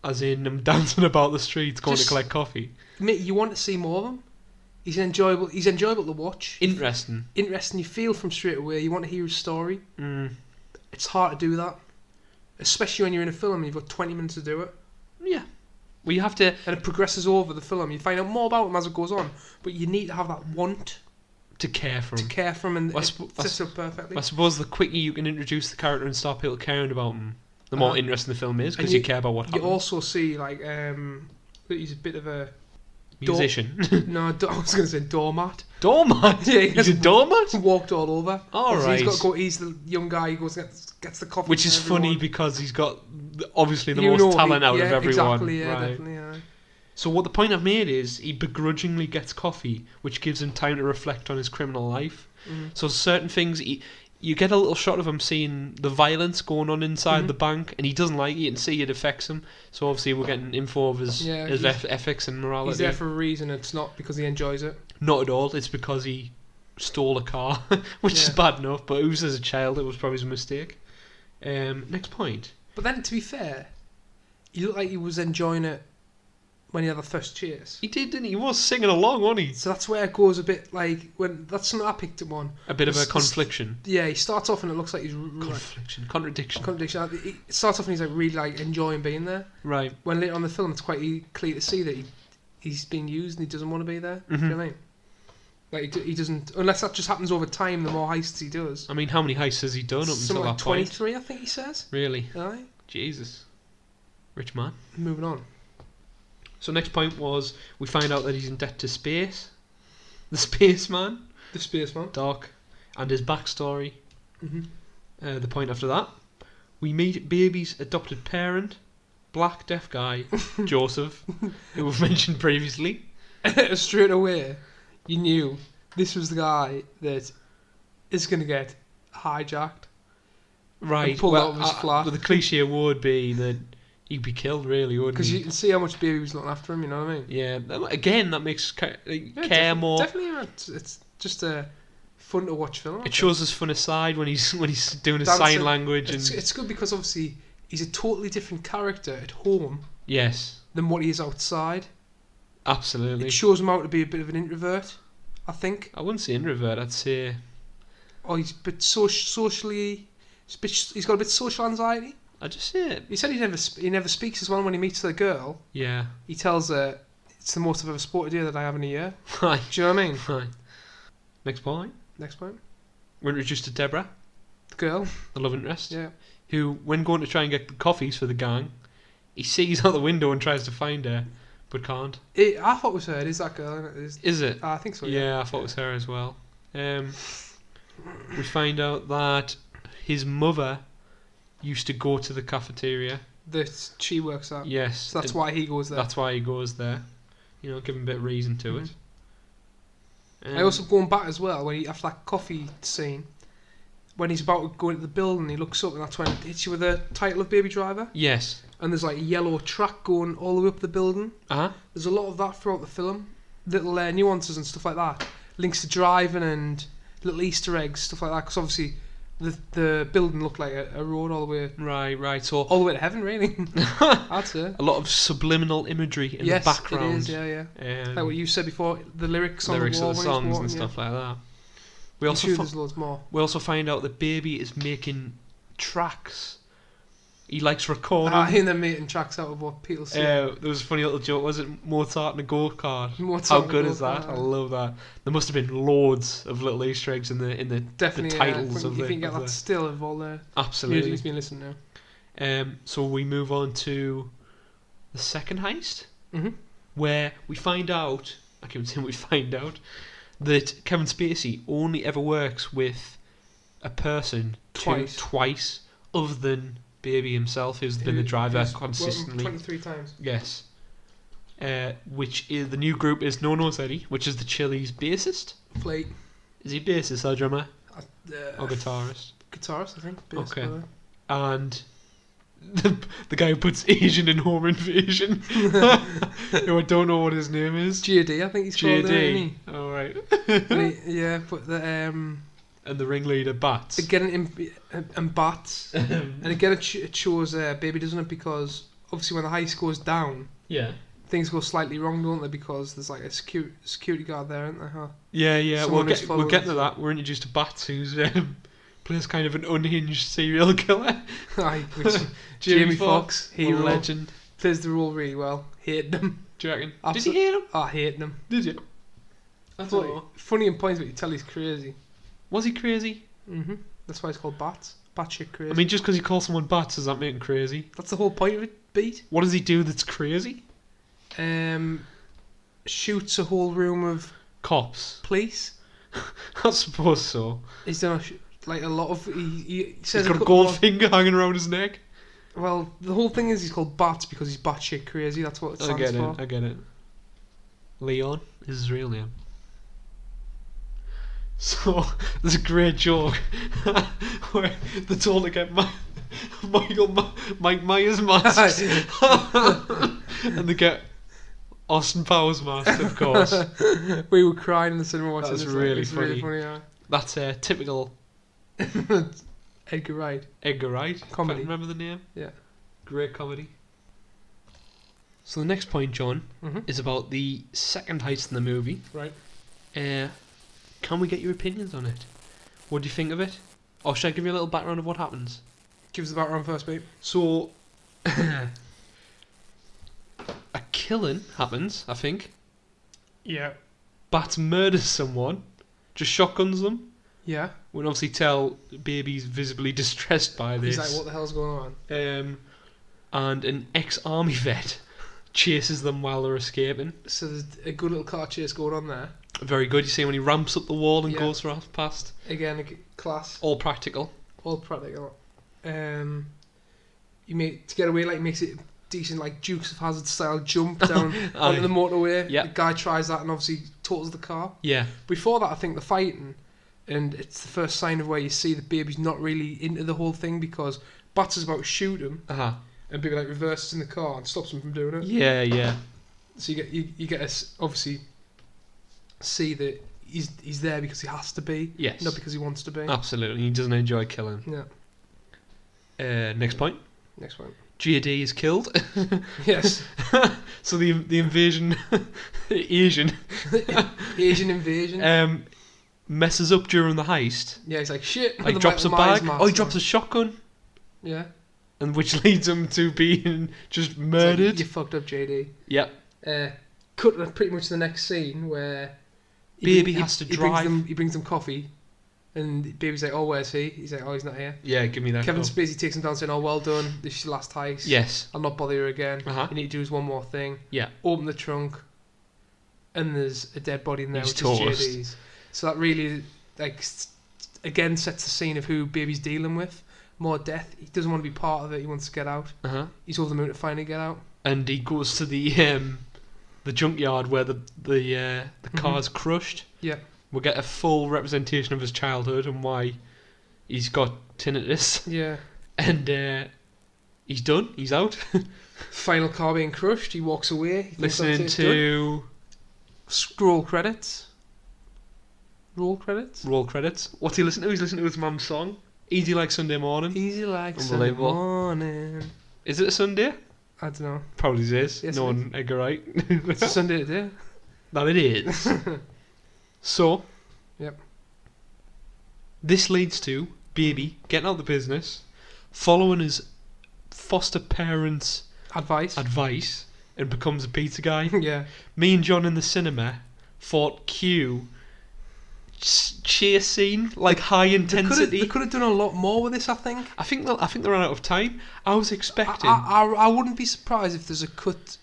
Speaker 2: As in them dancing about the streets going to collect coffee.
Speaker 1: Mate, you want to see more of him. He's enjoyable to watch.
Speaker 2: Interesting.
Speaker 1: You feel from straight away. You want to hear his story. It's hard to do that, especially when you're in a film and you've got 20 minutes to do it.
Speaker 2: Yeah. Well, you have to...
Speaker 1: And it progresses over the film. You find out more about him as it goes on, but you need to have that want
Speaker 2: to care for him.
Speaker 1: And it sets up perfectly.
Speaker 2: I suppose the quicker you can introduce the character and start people caring about him, the more interesting the film is, because you care about what happens.
Speaker 1: You also see, like, that he's a bit of a...
Speaker 2: musician.
Speaker 1: No, I was going to say doormat.
Speaker 2: Doormat?
Speaker 1: Yeah,
Speaker 2: he's a doormat?
Speaker 1: Walked all over.
Speaker 2: Alright.
Speaker 1: He's the young guy who goes and gets the coffee.
Speaker 2: Which is funny because he's got, obviously, the most talent out of everyone.
Speaker 1: Exactly, yeah,
Speaker 2: right.
Speaker 1: definitely, yeah.
Speaker 2: So what the point I've made is he begrudgingly gets coffee, which gives him time to reflect on his criminal life. So certain things, you get a little shot of him seeing the violence going on inside the bank, and he doesn't like it. You can see it affects him. So obviously we're getting info of his ethics and morality.
Speaker 1: He's there for a reason. It's not because he enjoys it.
Speaker 2: Not at all. It's because he stole a car, which is bad enough. But who's as a child, it was probably a mistake. Next point.
Speaker 1: But then, to be fair, he looked like he was enjoying it when he had the first chase.
Speaker 2: He did, didn't he? He was singing along, wasn't he?
Speaker 1: So that's where it goes a bit like that's something I picked up on.
Speaker 2: A bit of a confliction.
Speaker 1: Yeah, he starts off and it looks like he's
Speaker 2: contradiction.
Speaker 1: He starts off and he's like really like enjoying being there.
Speaker 2: Right.
Speaker 1: When later on in the film, it's quite clear to see that he's being used and he doesn't want to be there. Do you know what I mean? Like he doesn't, unless that just happens over time. The more heists he does.
Speaker 2: I mean, how many heists has he done up until that
Speaker 1: 23, I think he says.
Speaker 2: Really?
Speaker 1: Aye.
Speaker 2: Jesus. Rich man.
Speaker 1: Moving on.
Speaker 2: So next point was we find out that he's in debt to space. The spaceman.
Speaker 1: The spaceman.
Speaker 2: Doc. And his backstory. The point after that, we meet Baby's adopted parent, black deaf guy, Joseph, who we've mentioned previously.
Speaker 1: Straight away, you knew this was the guy that is going to get hijacked.
Speaker 2: Right.
Speaker 1: And pulled out of his flat.
Speaker 2: But the cliche would be that he'd be killed, really, wouldn't he?
Speaker 1: Because you can see how much Baby was looking after him, you know what I mean?
Speaker 2: Yeah. Again, that makes care more.
Speaker 1: Definitely, it's just a fun to watch film.
Speaker 2: It shows his funny side when he's doing his sign language.
Speaker 1: It's good because obviously he's a totally different character at home.
Speaker 2: Yes. Than
Speaker 1: what he is outside.
Speaker 2: Absolutely.
Speaker 1: It shows him how to be a bit of an introvert, I think.
Speaker 2: I wouldn't say introvert, I'd say...
Speaker 1: Oh, he's a bit socially... He's got a bit of social anxiety.
Speaker 2: I just say it.
Speaker 1: He said he never speaks as well when he meets the girl.
Speaker 2: Yeah.
Speaker 1: He tells her It's the most I've ever sported here that I have in a year.
Speaker 2: Right.
Speaker 1: Do you know what I mean?
Speaker 2: Right. Next point.
Speaker 1: Next point.
Speaker 2: We're introduced to Deborah,
Speaker 1: The girl.
Speaker 2: the love interest,
Speaker 1: Yeah.
Speaker 2: who, when going to try and get the coffees for the gang, he sees out the window and tries to find her, but can't.
Speaker 1: I thought it was her. It is that girl. Isn't it?
Speaker 2: Is it?
Speaker 1: I think so.
Speaker 2: Yeah, I thought it was her as well. We find out that his mother used to go to the cafeteria.
Speaker 1: That she works at.
Speaker 2: Yes.
Speaker 1: So that's why he goes there.
Speaker 2: That's why he goes there. You know, give him a bit of reason to it.
Speaker 1: I also going back as well when he after that coffee scene, when he's about to go into the building, he looks up and that's when it hits you with the title of Baby Driver.
Speaker 2: Yes.
Speaker 1: And there's like a yellow track going all the way up the building.
Speaker 2: Uh-huh.
Speaker 1: There's a lot of that throughout the film, little nuances and stuff like that, links to driving and little Easter eggs, stuff like that. Because obviously the building looked like a road all the way.
Speaker 2: Right. So
Speaker 1: all the way to heaven, really. That's it.
Speaker 2: a lot of subliminal imagery in the background.
Speaker 1: Yes, it is. Yeah. Like what you said before, the lyrics on the wall
Speaker 2: of the
Speaker 1: when he's
Speaker 2: songs
Speaker 1: walking,
Speaker 2: and stuff like that.
Speaker 1: There's loads more.
Speaker 2: We also find out that Baby is making tracks. He likes recording.
Speaker 1: And then making tracks out of what people say.
Speaker 2: There was a funny little joke. Was it Mozart and a go-kart?
Speaker 1: Mozart
Speaker 2: How good is that? I love that. There must have been loads of little Easter eggs in the
Speaker 1: Definitely,
Speaker 2: titles of
Speaker 1: you
Speaker 2: the.
Speaker 1: can get that still of all the
Speaker 2: Absolutely.
Speaker 1: music he's been listening
Speaker 2: to. So we move on to the second heist,
Speaker 1: mm-hmm.
Speaker 2: where we find out. I keep saying we find out that Kevin Spacey only ever works with a person twice, other than Baby himself, who's been the driver consistently
Speaker 1: 23 times.
Speaker 2: Yes. Which is the new group is No Nose Eddie, which is the Chili's bassist.
Speaker 1: Plate.
Speaker 2: Is he bassist or drummer? Or guitarist?
Speaker 1: Guitarist, I think.
Speaker 2: Okay. Player. And the guy who puts Asian in Home Invasion, who I don't know what his name is.
Speaker 1: JD, I think he's called.
Speaker 2: JD. Oh right.
Speaker 1: But the
Speaker 2: and the ringleader Bats.
Speaker 1: Again, and Bats. And again, it shows Baby, doesn't it? Because obviously when the heist goes down, things go slightly wrong, don't they? Because there's like a security guard there, isn't there? Huh?
Speaker 2: Yeah. We'll get to that. We're introduced to Bats, who's plays kind of an unhinged serial killer.
Speaker 1: Which Jamie Foxx, hero,
Speaker 2: legend,
Speaker 1: plays the role really well. Hated him.
Speaker 2: Do you reckon?
Speaker 1: Did
Speaker 2: you hate him?
Speaker 1: I hated him.
Speaker 2: Did you? That's
Speaker 1: funny in points, but you tell he's crazy.
Speaker 2: Was he crazy?
Speaker 1: Mm-hmm. That's why he's called Bats. Batshit crazy.
Speaker 2: I mean, just because you call someone Bats, does that make him crazy?
Speaker 1: That's the whole point of it, Beat.
Speaker 2: What does he do that's crazy?
Speaker 1: Shoots a whole room of
Speaker 2: cops.
Speaker 1: Police.
Speaker 2: I suppose so.
Speaker 1: He's done like a lot of. He says
Speaker 2: he's got a gold finger hanging around his neck.
Speaker 1: Well, the whole thing is he's called Bats because he's batshit crazy. That's what it stands for.
Speaker 2: I get it. Leon is his real name. So there's a great joke where they're told to get Mike Myers mask, and they get Austin Powers mask, of course.
Speaker 1: We were crying in the cinema watching this.
Speaker 2: That's really funny.
Speaker 1: Really funny, yeah.
Speaker 2: That's a typical
Speaker 1: Edgar Wright.
Speaker 2: Comedy. Remember the name?
Speaker 1: Yeah.
Speaker 2: Great comedy. So the next point, John, is about the second heist in the movie.
Speaker 1: Right.
Speaker 2: Can we get your opinions on it? What do you think of it? Or should I give you a little background of what happens?
Speaker 1: Give us the background first, mate.
Speaker 2: So, a killing happens, I think.
Speaker 1: Yeah.
Speaker 2: Bats murders someone, just shotguns them.
Speaker 1: Yeah.
Speaker 2: We can obviously tell Baby's visibly distressed by this.
Speaker 1: He's like, what the hell's going on?
Speaker 2: And an ex-army vet chases them while they're escaping.
Speaker 1: So there's a good little car chase going on there.
Speaker 2: Very good. You see when he ramps up the wall and goes past.
Speaker 1: Again, class.
Speaker 2: All practical.
Speaker 1: To get away, like, makes it decent, like Dukes of Hazzard style jump down onto the motorway.
Speaker 2: Yeah.
Speaker 1: The guy tries that and obviously totals the car.
Speaker 2: Yeah.
Speaker 1: Before that, I think the fighting, and it's the first sign of where you see that Baby's not really into the whole thing because Bats is about to shoot him. And Baby like reverses in the car and stops him from doing it.
Speaker 2: Yeah.
Speaker 1: So you get to obviously see that he's there because he has to be.
Speaker 2: Yes.
Speaker 1: Not because he wants to be.
Speaker 2: Absolutely. He doesn't enjoy killing.
Speaker 1: Yeah.
Speaker 2: Next point. JD is killed.
Speaker 1: Yes.
Speaker 2: So the invasion, Asian
Speaker 1: invasion,
Speaker 2: messes up during the heist.
Speaker 1: Yeah, he's like shit.
Speaker 2: Like drops a bag. He drops a shotgun.
Speaker 1: Yeah.
Speaker 2: And which leads him to being just murdered.
Speaker 1: Like, you fucked up, JD.
Speaker 2: Yep.
Speaker 1: cut to pretty much the next scene where
Speaker 2: Baby has to drive.
Speaker 1: He brings them coffee, and Baby's like, "Oh, where's he?" He's like, "Oh, he's not here."
Speaker 2: Yeah, give me that.
Speaker 1: Kevin
Speaker 2: cup.
Speaker 1: Spacey takes him down, saying, "Oh, well done. This is your last heist.
Speaker 2: Yes.
Speaker 1: I'll not bother you again.
Speaker 2: Uh-huh.
Speaker 1: You need to do one more thing."
Speaker 2: Yeah.
Speaker 1: Open the trunk, and there's a dead body in there,
Speaker 2: He's
Speaker 1: which
Speaker 2: toast.
Speaker 1: is JD's. So that really, again, sets the scene of who Baby's dealing with. More death. He doesn't want to be part of it. He wants to get out.
Speaker 2: Uh-huh.
Speaker 1: He's over the moon to finally get out.
Speaker 2: And he goes to the junkyard where the car's crushed.
Speaker 1: Yeah.
Speaker 2: We'll get a full representation of his childhood and why he's got tinnitus.
Speaker 1: Yeah.
Speaker 2: And he's done. He's out.
Speaker 1: Final car being crushed. He walks away. He thinks
Speaker 2: Listening
Speaker 1: that's it, done.
Speaker 2: to
Speaker 1: Roll credits. Roll credits.
Speaker 2: roll credits. What's he listening to? He's listening to his mum's song. Easy like Sunday morning.
Speaker 1: Easy like Sunday
Speaker 2: Unbelievable.
Speaker 1: morning.
Speaker 2: Is it a Sunday?
Speaker 1: I don't know.
Speaker 2: Probably is.
Speaker 1: Yes,
Speaker 2: no
Speaker 1: it
Speaker 2: one Edgar right.
Speaker 1: It's a Sunday today.
Speaker 2: That it is. So.
Speaker 1: Yep.
Speaker 2: This leads to Baby getting out of the business, following his foster parents' advice, and becomes a pizza guy.
Speaker 1: Yeah.
Speaker 2: Me and John in the cinema thought Q chase scene, like high intensity.
Speaker 1: They could have done a lot more with this, I think.
Speaker 2: I think they ran out of time. I was expecting
Speaker 1: I wouldn't be surprised if there's a cut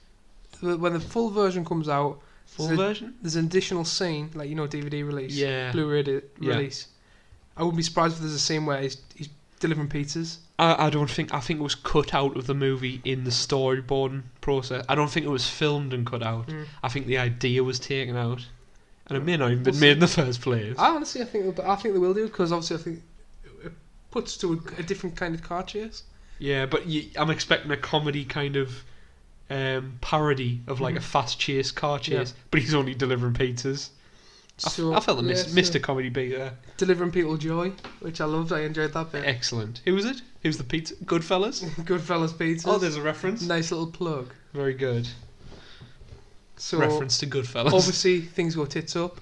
Speaker 1: when the full version comes out.
Speaker 2: version.
Speaker 1: There's an additional scene, like DVD release,
Speaker 2: Yeah.
Speaker 1: Blu-ray release. I wouldn't be surprised if there's a scene where he's delivering pizzas.
Speaker 2: I think it was cut out of the movie in the storyboarding process. I don't think it was filmed and cut out. I think the idea was taken out, and it may not even been made in the first place.
Speaker 1: Honestly, I think they will do, because obviously I think it puts to a different kind of car chase.
Speaker 2: Yeah, but I'm expecting a comedy kind of parody of like a fast chase, car chase, but he's only delivering pizzas. I felt missed a comedy beat there.
Speaker 1: Delivering people joy, which I loved. I enjoyed that bit.
Speaker 2: Excellent. Who was it? Who's the pizza? Goodfellas?
Speaker 1: Goodfellas pizzas.
Speaker 2: Oh, there's a reference.
Speaker 1: Nice little plug.
Speaker 2: Very good.
Speaker 1: So
Speaker 2: reference to Goodfellas.
Speaker 1: Obviously, things go tits up.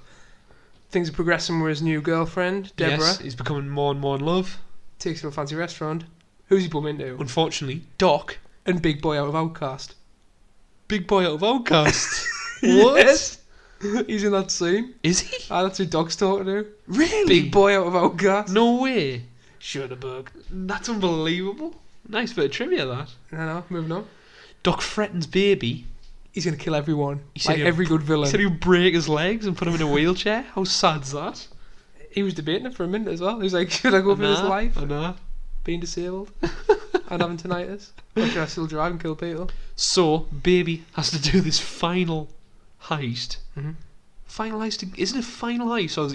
Speaker 1: Things are progressing with his new girlfriend, Deborah.
Speaker 2: Yes, he's becoming more and more in love.
Speaker 1: Takes him to a fancy restaurant. Who's he bum into?
Speaker 2: Unfortunately, Doc.
Speaker 1: And Big Boy out of Outcast.
Speaker 2: Big Boy out of Outcast?
Speaker 1: What? Yes. He's in that scene.
Speaker 2: Is he?
Speaker 1: That's who Doc's talking to.
Speaker 2: Really?
Speaker 1: Big Boy out of Outcast.
Speaker 2: No way.
Speaker 1: Shutterbug.
Speaker 2: That's unbelievable. Nice bit of trivia, that.
Speaker 1: I know, moving on.
Speaker 2: Doc threatens Baby.
Speaker 1: He's going to kill everyone.
Speaker 2: He said
Speaker 1: every good villain.
Speaker 2: He said he would break his legs and put him in a wheelchair. How sad's that?
Speaker 1: He was debating it for a minute as well. He was like, should I go for his life?
Speaker 2: I know.
Speaker 1: Being disabled and having tinnitus. Or should I still drive and kill people?
Speaker 2: So, Baby has to do this final heist.
Speaker 1: Mm-hmm.
Speaker 2: Final heist? Isn't it final heist? Or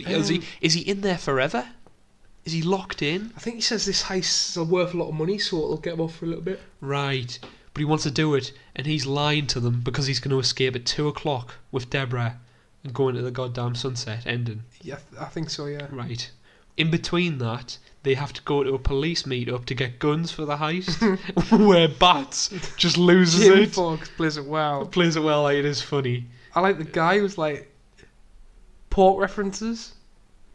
Speaker 2: is he in there forever? Is he locked in?
Speaker 1: I think he says this heist is worth a lot of money, so it'll get him off for a little bit.
Speaker 2: Right. But he wants to do it, and he's lying to them because he's going to escape at 2 o'clock with Deborah and go into the goddamn sunset ending.
Speaker 1: Yeah, I think so, yeah.
Speaker 2: Right. In between that, they have to go to a police meet-up to get guns for the heist, where Bats just loses
Speaker 1: Jamie
Speaker 2: it.
Speaker 1: Foxx plays it well.
Speaker 2: Plays it well, like, it is funny.
Speaker 1: I like the guy who's like pork references,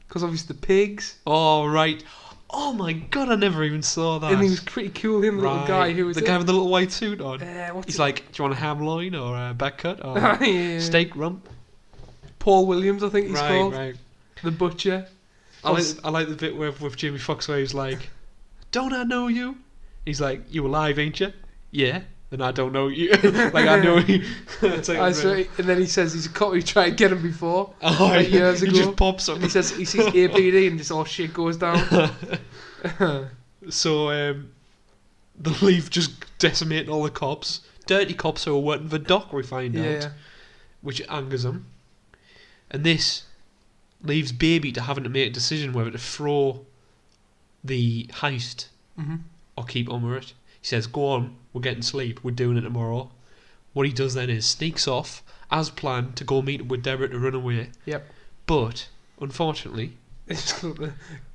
Speaker 1: because obviously the pigs.
Speaker 2: Oh, right. Oh my god, I never even saw that.
Speaker 1: And he was pretty cool, him, the little guy who was
Speaker 2: the guy with the little white suit on. He's like, do you want a ham loin or a back cut or
Speaker 1: yeah.
Speaker 2: steak rump?
Speaker 1: Paul Williams, I think he's called.
Speaker 2: Right.
Speaker 1: The butcher.
Speaker 2: I like the bit with Jamie Foxx where he's like, don't I know you? He's like, you alive, ain't you? Yeah. Then I don't know you. Like, I know you.
Speaker 1: And then he says he's a cop who tried to get him before.
Speaker 2: Oh,
Speaker 1: like years ago.
Speaker 2: He just pops up.
Speaker 1: And he says he sees APD and just all shit goes down.
Speaker 2: So, the leave just decimating all the cops. Dirty cops who are working for Doc, we find out. Which angers him. And this leaves Baby to having to make a decision whether to throw the heist or keep on with it. He says, go on, we're getting sleep, we're doing it tomorrow. What he does then is sneaks off, as planned, to go meet up with Deborah to run away.
Speaker 1: Yep.
Speaker 2: But, unfortunately...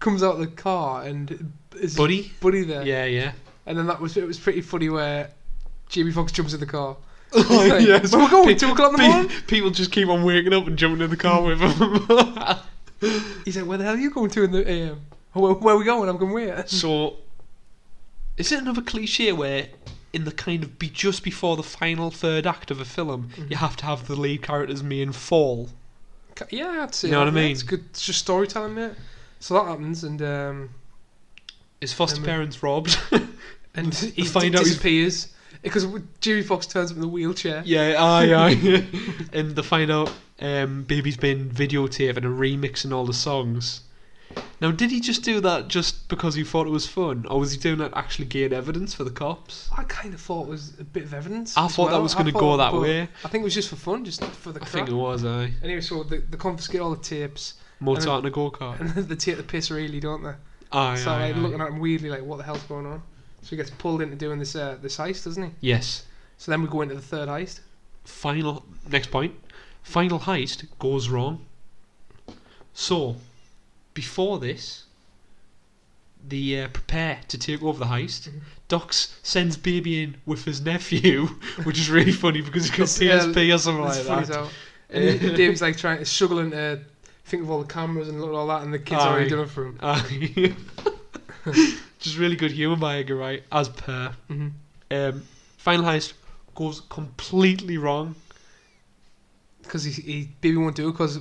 Speaker 1: comes out of the car and... Is
Speaker 2: Buddy
Speaker 1: there.
Speaker 2: Yeah.
Speaker 1: And then it was pretty funny where Jamie Foxx jumps in the car.
Speaker 2: Oh,
Speaker 1: like,
Speaker 2: yes.
Speaker 1: Where we're going, 2 o'clock in the morning?
Speaker 2: People just keep on waking up and jumping in the car with him.
Speaker 1: He's like, where the hell are you going to in the AM? Where are we going? I'm going where?
Speaker 2: So... Is it another cliche where in the kind of just before the final third act of a film, you have to have the lead character's main fall.
Speaker 1: Yeah, I'd say
Speaker 2: you know what I mean?
Speaker 1: It's good. It's just storytelling, mate. So that happens, and
Speaker 2: his foster parents robbed,
Speaker 1: and he disappears because Jamie Foxx turns up in the wheelchair.
Speaker 2: Yeah, aye. And they find out Baby's been videotaping and remixing all the songs. Now, did he just do that just because he thought it was fun, or was he doing that to actually gain evidence for the cops?
Speaker 1: I kind of thought it was a bit of evidence.
Speaker 2: I thought that was going to go that way.
Speaker 1: I think it was just for fun, just for the crack.
Speaker 2: I think it was, aye.
Speaker 1: Anyway, so they confiscate all the tapes.
Speaker 2: Mozart in a go-kart.
Speaker 1: And they take the piss really, don't they?
Speaker 2: Aye,
Speaker 1: so
Speaker 2: aye,
Speaker 1: looking at him weirdly like, what the hell's going on? So he gets pulled into doing this heist, doesn't he?
Speaker 2: Yes.
Speaker 1: So then we go into the third heist.
Speaker 2: Next point. Final heist goes wrong. So, before this, they prepare to take over the heist. Docs sends Baby in with his nephew, which is really funny because he's got PSP or something like that.
Speaker 1: And Davy's like struggling to think of all the cameras and look at all that, and the kid's already done it for him.
Speaker 2: Just really good humour by Edgar Wright, as per. Final heist goes completely wrong
Speaker 1: because Baby won't do it because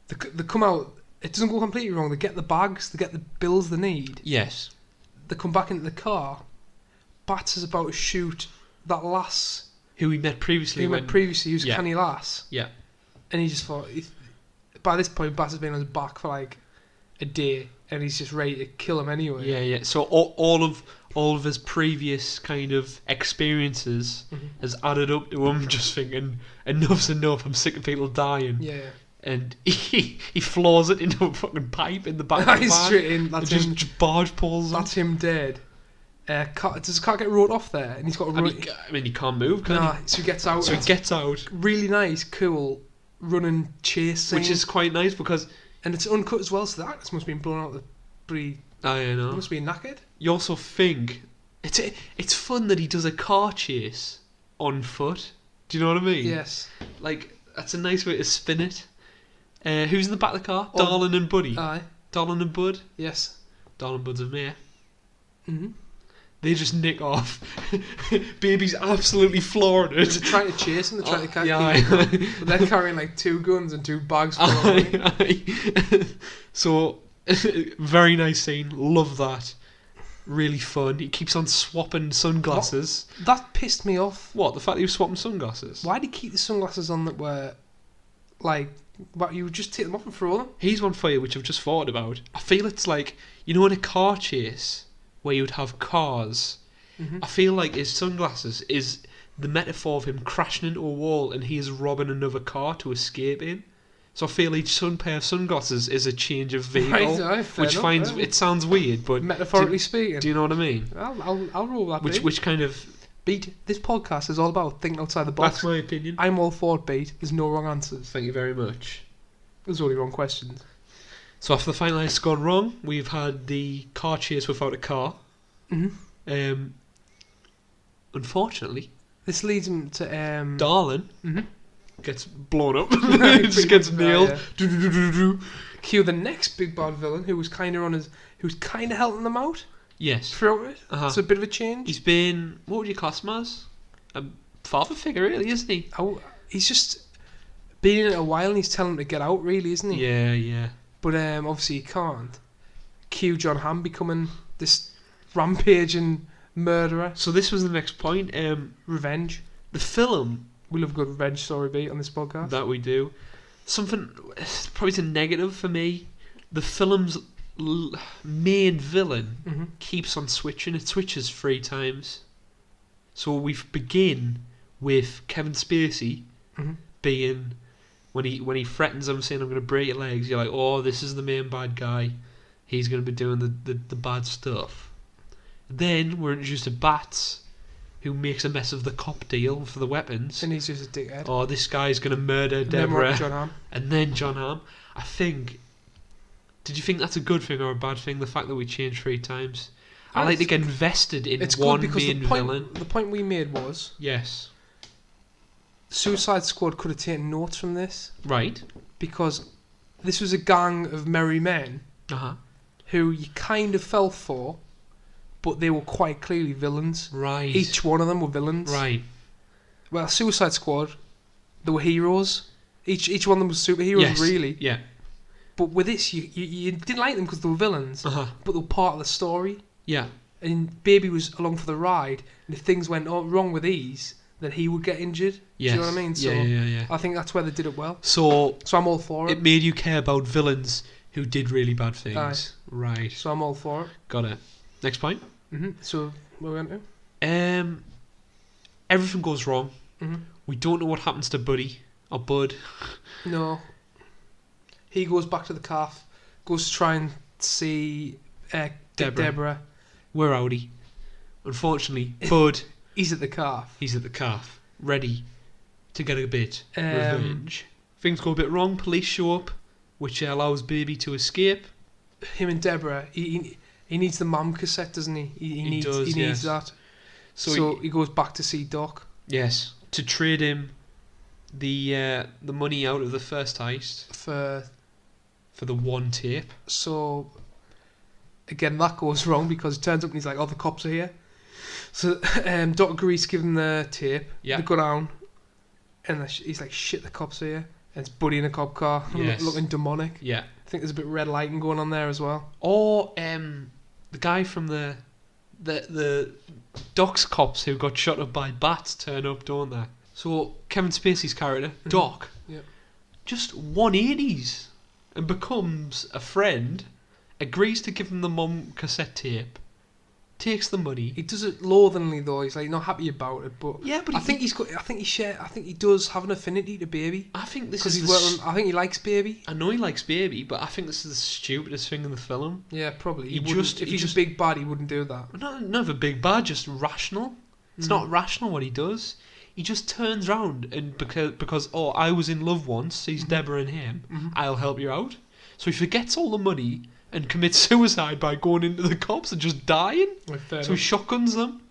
Speaker 1: they come out. It doesn't go completely wrong. They get the bags, they get the bills they need.
Speaker 2: Yes.
Speaker 1: They come back into the car. Bats is about to shoot that lass
Speaker 2: who we met previously.
Speaker 1: Who's a canny lass.
Speaker 2: Yeah.
Speaker 1: And he just thought, by this point, Bats has been on his back for like a day, and he's just ready to kill him anyway.
Speaker 2: Yeah. So all of his previous kind of experiences has added up to him just thinking, enough's enough. I'm sick of people dying.
Speaker 1: Yeah.
Speaker 2: And he floors it into a fucking pipe in the back of the van.
Speaker 1: Straight in. That's him.
Speaker 2: Just barge pulls him.
Speaker 1: That's him dead. Does his car get wrote off there? And he's got to run.
Speaker 2: I mean, he can't move, can he?
Speaker 1: So he gets out.
Speaker 2: So he gets out.
Speaker 1: Really nice, cool, running chase scene.
Speaker 2: Which is quite nice because...
Speaker 1: And it's uncut as well, so the actors must have been blown out the pretty...
Speaker 2: I know.
Speaker 1: Must be knackered.
Speaker 2: You also think... It's fun that he does a car chase on foot. Do you know what I mean?
Speaker 1: Yes.
Speaker 2: Like, that's a nice way to spin it. Who's in the back of the car? Darlin and Buddy.
Speaker 1: Aye.
Speaker 2: Darlin and Bud?
Speaker 1: Yes.
Speaker 2: Darlin and Bud's a mate.
Speaker 1: Mm-hmm.
Speaker 2: They just nick off. Baby's absolutely floored it.
Speaker 1: They're trying to chase him, they're trying to catch him. But they're carrying like 2 guns and 2 bags full of money.
Speaker 2: So, very nice scene. Love that. Really fun. He keeps on swapping sunglasses.
Speaker 1: That pissed me off.
Speaker 2: What? The fact that he was swapping sunglasses?
Speaker 1: Why did he keep the sunglasses on that were like... But you would just take them off and throw them?
Speaker 2: Here's one for you which I've just thought about. I feel it's like, you know, in a car chase where you'd have cars, I feel like his sunglasses is the metaphor of him crashing into a wall and he is robbing another car to escape in. So I feel each pair of sunglasses is a change of vehicle, which it sounds weird, but
Speaker 1: metaphorically speaking,
Speaker 2: do you know what I mean?
Speaker 1: I'll roll that.
Speaker 2: Which kind of
Speaker 1: beat. This podcast is all about thinking outside the box.
Speaker 2: That's my opinion.
Speaker 1: I'm all for it, beat. There's no wrong answers.
Speaker 2: Thank you very much.
Speaker 1: There's only wrong questions.
Speaker 2: So after the final heist's gone wrong, we've had the car chase without a car. Unfortunately,
Speaker 1: this leads him to
Speaker 2: Darlin gets blown up. Just gets nailed.
Speaker 1: Cue the next big bad villain who was kind of helping them out.
Speaker 2: Yes.
Speaker 1: Throughout it. It's a bit of a change.
Speaker 2: He's been, what would you class him as? A father figure, really, isn't he?
Speaker 1: Oh, he's just been in it a while and he's telling him to get out, really, isn't he?
Speaker 2: Yeah.
Speaker 1: But obviously he can't. Cue John Hamm becoming this rampaging murderer.
Speaker 2: So this was the next point.
Speaker 1: Revenge.
Speaker 2: The film.
Speaker 1: We love a good revenge story beat on this podcast.
Speaker 2: That we do. Something, probably a negative for me. The film's main villain keeps on switching. It switches 3 times. So we begin with Kevin Spacey being, when he threatens him saying, I'm going to break your legs, you're like, oh, this is the main bad guy. He's going to be doing the bad stuff. Then we're introduced to Bats, who makes a mess of the cop deal for the weapons.
Speaker 1: And he's just a dickhead.
Speaker 2: Oh, this guy's going to murder Deborah.
Speaker 1: John Hamm.
Speaker 2: And then John Hamm. I think... Did you think that's a good thing or a bad thing, the fact that we changed 3 times? I like to get invested in one main villain.
Speaker 1: The point we made was...
Speaker 2: Yes.
Speaker 1: Suicide Squad could have taken notes from this.
Speaker 2: Right.
Speaker 1: Because this was a gang of merry men who you kind of fell for, but they were quite clearly villains.
Speaker 2: Right.
Speaker 1: Each one of them were villains.
Speaker 2: Right.
Speaker 1: Well, Suicide Squad, they were heroes. Each one of them was superheroes,
Speaker 2: Yes.
Speaker 1: really.
Speaker 2: Yeah.
Speaker 1: But with this, you didn't like them because they were villains,
Speaker 2: Uh-huh.
Speaker 1: but they were part of the story.
Speaker 2: Yeah.
Speaker 1: And Baby was along for the ride, and if things went wrong with these, then he would get injured.
Speaker 2: Yes.
Speaker 1: Do you know what I mean? So
Speaker 2: yeah.
Speaker 1: I think that's where they did it well.
Speaker 2: So
Speaker 1: I'm all for it.
Speaker 2: it made you care about villains who did really bad things.
Speaker 1: Aye.
Speaker 2: Right.
Speaker 1: So I'm all for it.
Speaker 2: Got it. Next point.
Speaker 1: So where we went to?
Speaker 2: Everything goes wrong.
Speaker 1: Mm-hmm.
Speaker 2: We don't know what happens to Buddy or Bud.
Speaker 1: No. He goes back to the calf, goes to try and see Deborah.
Speaker 2: We're outie. Unfortunately, Bud,
Speaker 1: He's at the calf.
Speaker 2: he's at the calf, ready to get a bit revenge. Things go a bit wrong. Police show up, which allows Baby to escape.
Speaker 1: Him and Deborah. He needs the mum cassette, doesn't he? He needs
Speaker 2: yes.
Speaker 1: that.
Speaker 2: So
Speaker 1: he goes back to see Doc.
Speaker 2: Yes, to trade him the money out of the first heist for the one tape.
Speaker 1: So again, that goes wrong because it turns up and he's like, "Oh, the cops are here." So Doc agrees to give him the tape.
Speaker 2: Yeah.
Speaker 1: They go down, and he's like, "Shit, the cops are here." And it's Buddy in a cop car,
Speaker 2: Yes.
Speaker 1: looking demonic.
Speaker 2: Yeah.
Speaker 1: I think there's a bit of red lighting going on there as well.
Speaker 2: Or the guy from the Doc's cops who got shot up by bats turn up, don't they? So Kevin Spacey's character, Doc, just 180s and becomes a friend, agrees to give him the mum cassette tape, takes the money.
Speaker 1: He does it loathingly though. He's like not happy about it, but
Speaker 2: Yeah, but
Speaker 1: I think he does have an affinity to Baby.
Speaker 2: I think this
Speaker 1: Because
Speaker 2: is
Speaker 1: I think he likes Baby.
Speaker 2: I know he likes Baby, but I think this is the stupidest thing in the film.
Speaker 1: Yeah, probably.
Speaker 2: He
Speaker 1: Wouldn't-
Speaker 2: just-
Speaker 1: if
Speaker 2: he
Speaker 1: he's
Speaker 2: just-
Speaker 1: a big bad, he wouldn't do that.
Speaker 2: Not of a big bad, just rational. It's not rational what he does. He just turns round and because I was in love once, sees Deborah and him, I'll help you out. So he forgets all the money and commits suicide by going into the cops and just dying. So he shotguns them.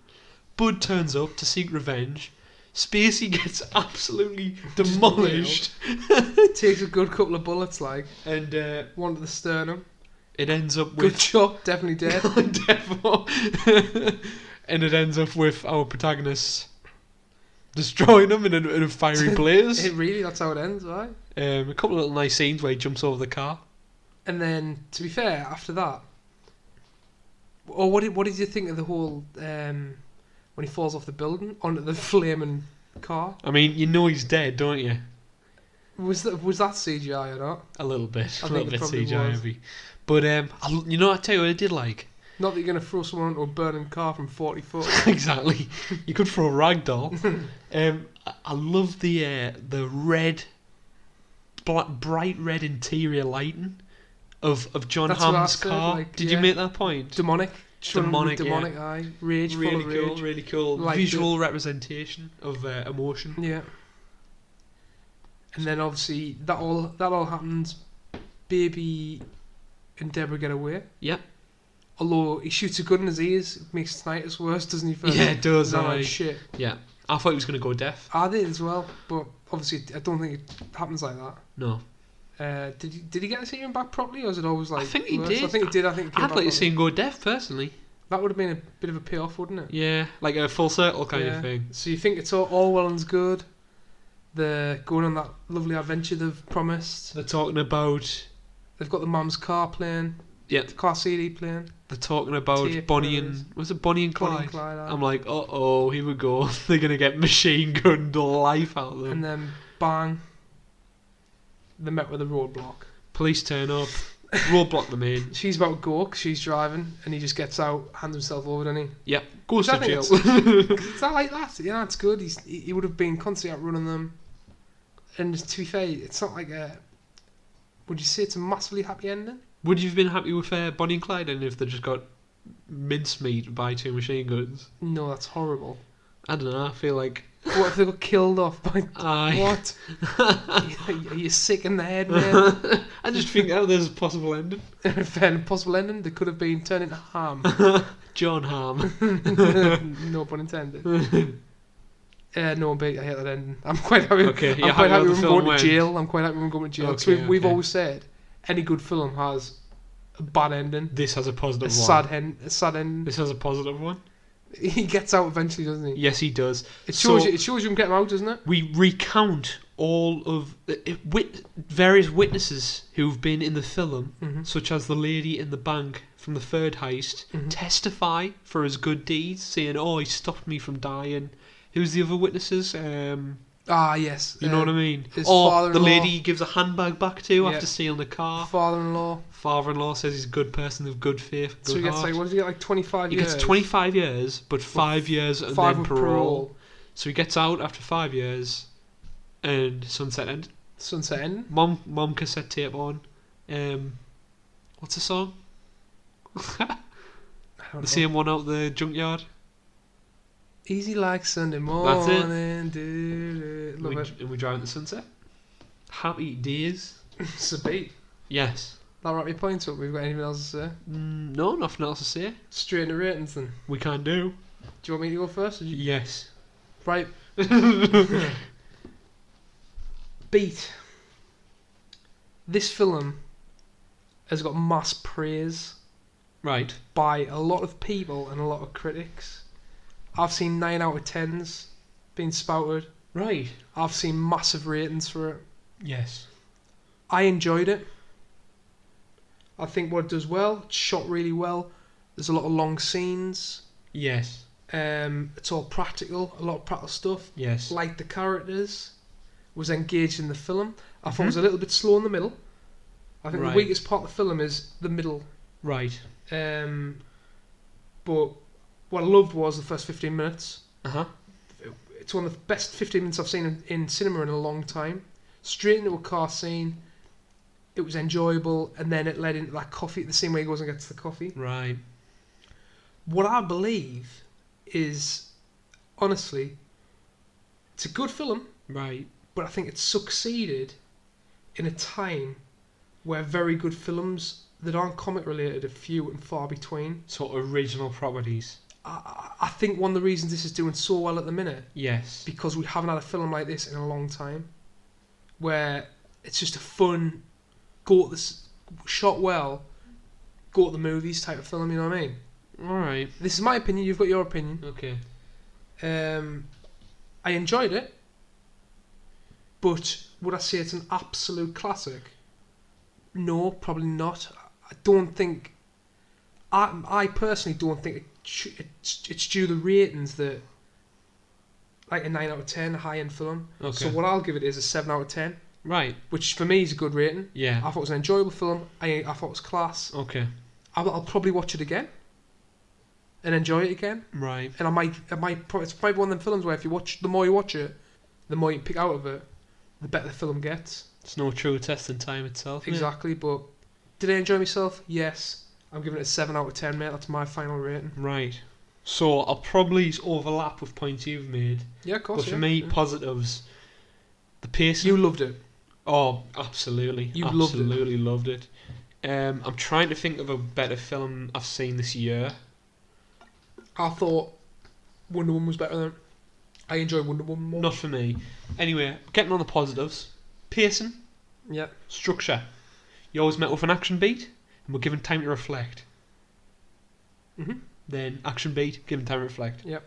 Speaker 2: Bud turns up to seek revenge. Spacey gets absolutely demolished.
Speaker 1: Takes a good couple of bullets, like,
Speaker 2: And
Speaker 1: one to the sternum.
Speaker 2: it ends up
Speaker 1: Good
Speaker 2: with...
Speaker 1: shot, definitely dead.
Speaker 2: And it ends up with our protagonist destroying him in a fiery blaze.
Speaker 1: That's how it ends, right?
Speaker 2: A couple of little nice scenes where he jumps over the car.
Speaker 1: And then, to be fair, after that, what did you think of the whole when he falls off the building onto the flaming car?
Speaker 2: I mean, you know he's dead, don't you?
Speaker 1: Was that CGI or not?
Speaker 2: A little bit.
Speaker 1: I
Speaker 2: A little
Speaker 1: think it
Speaker 2: bit
Speaker 1: probably
Speaker 2: CGI
Speaker 1: was.
Speaker 2: heavy. But, I tell you what I did like.
Speaker 1: Not that you're going to throw someone into a burning car from 40 foot.
Speaker 2: Exactly. You could throw a rag doll. I love the red, bright red interior lighting of John
Speaker 1: That's what I
Speaker 2: Hamm's
Speaker 1: said,
Speaker 2: car.
Speaker 1: like,
Speaker 2: Did
Speaker 1: yeah.
Speaker 2: you make that point?
Speaker 1: Demonic.
Speaker 2: Demonic,
Speaker 1: Demonic eye. Rage,
Speaker 2: Really
Speaker 1: full of
Speaker 2: cool,
Speaker 1: rage.
Speaker 2: really cool.
Speaker 1: Like
Speaker 2: Visual representation of emotion.
Speaker 1: Yeah. And then obviously that all happens. Baby and Deborah get away.
Speaker 2: Yep.
Speaker 1: Although he shoots a gun in his ears, it makes tinnitus worse, doesn't he?
Speaker 2: Yeah, it does.
Speaker 1: Shit.
Speaker 2: Yeah. I thought he was going to go deaf.
Speaker 1: I did as well, but obviously I don't think it happens like that.
Speaker 2: No.
Speaker 1: Did he get to see him back properly, or was it always like?
Speaker 2: I think he
Speaker 1: worse?
Speaker 2: did.
Speaker 1: I think he did. I think he came
Speaker 2: I'd
Speaker 1: back
Speaker 2: like to see
Speaker 1: properly.
Speaker 2: him go deaf, personally.
Speaker 1: That would have been a bit of a payoff, wouldn't it?
Speaker 2: Yeah, like a full circle kind
Speaker 1: Yeah.
Speaker 2: of thing.
Speaker 1: So you think it's all well and good? They're going on that lovely adventure they've promised.
Speaker 2: They're talking about...
Speaker 1: They've got the mum's car playing.
Speaker 2: Yeah.
Speaker 1: The car CD playing.
Speaker 2: They're talking about
Speaker 1: Tape
Speaker 2: Bonnie
Speaker 1: players.
Speaker 2: and... Was it Bonnie and Clyde?
Speaker 1: Bonnie and Clyde, aye.
Speaker 2: I'm like, uh-oh, here we go. They're going to get machine gunned the life out of them.
Speaker 1: And then bang. They're met with a roadblock.
Speaker 2: Police turn up, roadblock them in.
Speaker 1: She's about to go 'cause she's driving, and he just gets out, hands himself over, doesn't he?
Speaker 2: Yep, goes
Speaker 1: Which
Speaker 2: to
Speaker 1: I
Speaker 2: jail.
Speaker 1: think it's not like that. Yeah, it's good. He would have been constantly outrunning them. And to be fair, it's not like a... Would you say it's a massively happy ending?
Speaker 2: Would you have been happy with Bonnie and Clyde and if they just got mincemeat by two machine guns?
Speaker 1: No, that's horrible.
Speaker 2: I don't know, I feel like...
Speaker 1: What if they got killed off by...
Speaker 2: Aye.
Speaker 1: What? Are you sick in the head, man?
Speaker 2: I just think there's a possible ending.
Speaker 1: If a possible ending, they could have been turned into ham.
Speaker 2: John Hamm.
Speaker 1: No pun intended. No, but I hate that ending. I'm quite happy.
Speaker 2: Okay,
Speaker 1: I'm quite happy
Speaker 2: with
Speaker 1: with
Speaker 2: the
Speaker 1: him going
Speaker 2: film
Speaker 1: to jail. I'm quite happy with him going to jail. 'Cause
Speaker 2: Okay,
Speaker 1: we've
Speaker 2: okay.
Speaker 1: always said any good film has a bad ending.
Speaker 2: This has a positive
Speaker 1: A
Speaker 2: one.
Speaker 1: sad ending.
Speaker 2: This has a positive one.
Speaker 1: He gets out eventually, doesn't he?
Speaker 2: Yes, he does.
Speaker 1: It shows you him getting out, doesn't it?
Speaker 2: We recount all of various witnesses who've been in the film, such as the lady in the bank from the third heist, testify for his good deeds, saying, "Oh, he stopped me from dying." Who's the other witnesses?
Speaker 1: Yes.
Speaker 2: You know what I mean?
Speaker 1: His
Speaker 2: Or the
Speaker 1: father-in-law.
Speaker 2: lady he gives a handbag back to after stealing the car.
Speaker 1: Father-in-law.
Speaker 2: Father-in-law says he's a good person of good faith, good
Speaker 1: So he gets
Speaker 2: heart.
Speaker 1: what does he get? 25 years.
Speaker 2: He gets 25 years, but 5 years and
Speaker 1: 5
Speaker 2: then
Speaker 1: with
Speaker 2: parole. So he gets out after 5 years, and Sunset End.
Speaker 1: Sunset End.
Speaker 2: Mom cassette tape on. What's the song? The same one out the junkyard.
Speaker 1: Easy like Sunday morning.
Speaker 2: That's
Speaker 1: it. Love it.
Speaker 2: And we drive into sunset. Happy days.
Speaker 1: It's a beat.
Speaker 2: Yes.
Speaker 1: That wrap your point up. We've got anything else to say?
Speaker 2: No, nothing else to say.
Speaker 1: Straight into ratings then.
Speaker 2: We can do.
Speaker 1: Do you want me to go first? Or
Speaker 2: Yes.
Speaker 1: Right. Beat. This film has got mass praise
Speaker 2: Right.
Speaker 1: by a lot of people and a lot of critics. I've seen 9 out of 10s being spouted.
Speaker 2: Right.
Speaker 1: I've seen massive ratings for it.
Speaker 2: Yes.
Speaker 1: I enjoyed it. I think what it does well, it's shot really well. There's a lot of long scenes.
Speaker 2: Yes.
Speaker 1: It's all practical, a lot of practical stuff.
Speaker 2: Yes.
Speaker 1: Like the characters, was engaged in the film. I thought it was a little bit slow in the middle. I think the weakest part of the film is the middle.
Speaker 2: Right.
Speaker 1: But what I loved was the first 15 minutes.
Speaker 2: Uh-huh.
Speaker 1: It's one of the best 15 minutes I've seen in cinema in a long time. Straight into a car scene. It was enjoyable, and then it led into that coffee, the same way he goes and gets the coffee.
Speaker 2: Right.
Speaker 1: What I believe is, honestly, it's a good film.
Speaker 2: Right.
Speaker 1: But I think it succeeded in a time where very good films that aren't comic related are few and far between.
Speaker 2: Sort of original properties.
Speaker 1: I think one of the reasons this is doing so well at the minute,
Speaker 2: Yes.
Speaker 1: because we haven't had a film like this in a long time, where it's just a fun, go to this, shot well, go to the movies type of film. You know what I mean?
Speaker 2: Alright.
Speaker 1: This is my opinion. You've got your opinion.
Speaker 2: Okay.
Speaker 1: I enjoyed it, but would I say it's an absolute classic? No, probably not. I don't think. I personally don't think it's due the ratings that, like a 9 out of 10, a high end film.
Speaker 2: Okay.
Speaker 1: So what I'll give it is a 7 out of 10,
Speaker 2: Right.
Speaker 1: which for me is a good rating.
Speaker 2: Yeah.
Speaker 1: I thought it was an enjoyable film. I thought it was class.
Speaker 2: Okay.
Speaker 1: I'll probably watch it again and enjoy it again.
Speaker 2: Right.
Speaker 1: And it's probably one of them films where if you watch, the more you watch it, the more you pick out of it, the better the film gets.
Speaker 2: It's no true test in time itself.
Speaker 1: Exactly, but did I enjoy myself? Yes. I'm giving it a 7 out of 10, mate. That's my final rating.
Speaker 2: Right. So I'll probably overlap with points you've made.
Speaker 1: Yeah, of course.
Speaker 2: But for me, positives. The pacing.
Speaker 1: You loved it.
Speaker 2: Oh, absolutely.
Speaker 1: You loved it.
Speaker 2: Absolutely loved it. I'm trying to think of a better film I've seen this year.
Speaker 1: I thought Wonder Woman was better than it. I enjoyed Wonder Woman more.
Speaker 2: Not for me. Anyway, getting on the positives. Pacing.
Speaker 1: Yeah.
Speaker 2: Structure. You always met with an action beat, and we're given time to reflect.
Speaker 1: Mhm.
Speaker 2: Then action beat, given time to reflect.
Speaker 1: Yep.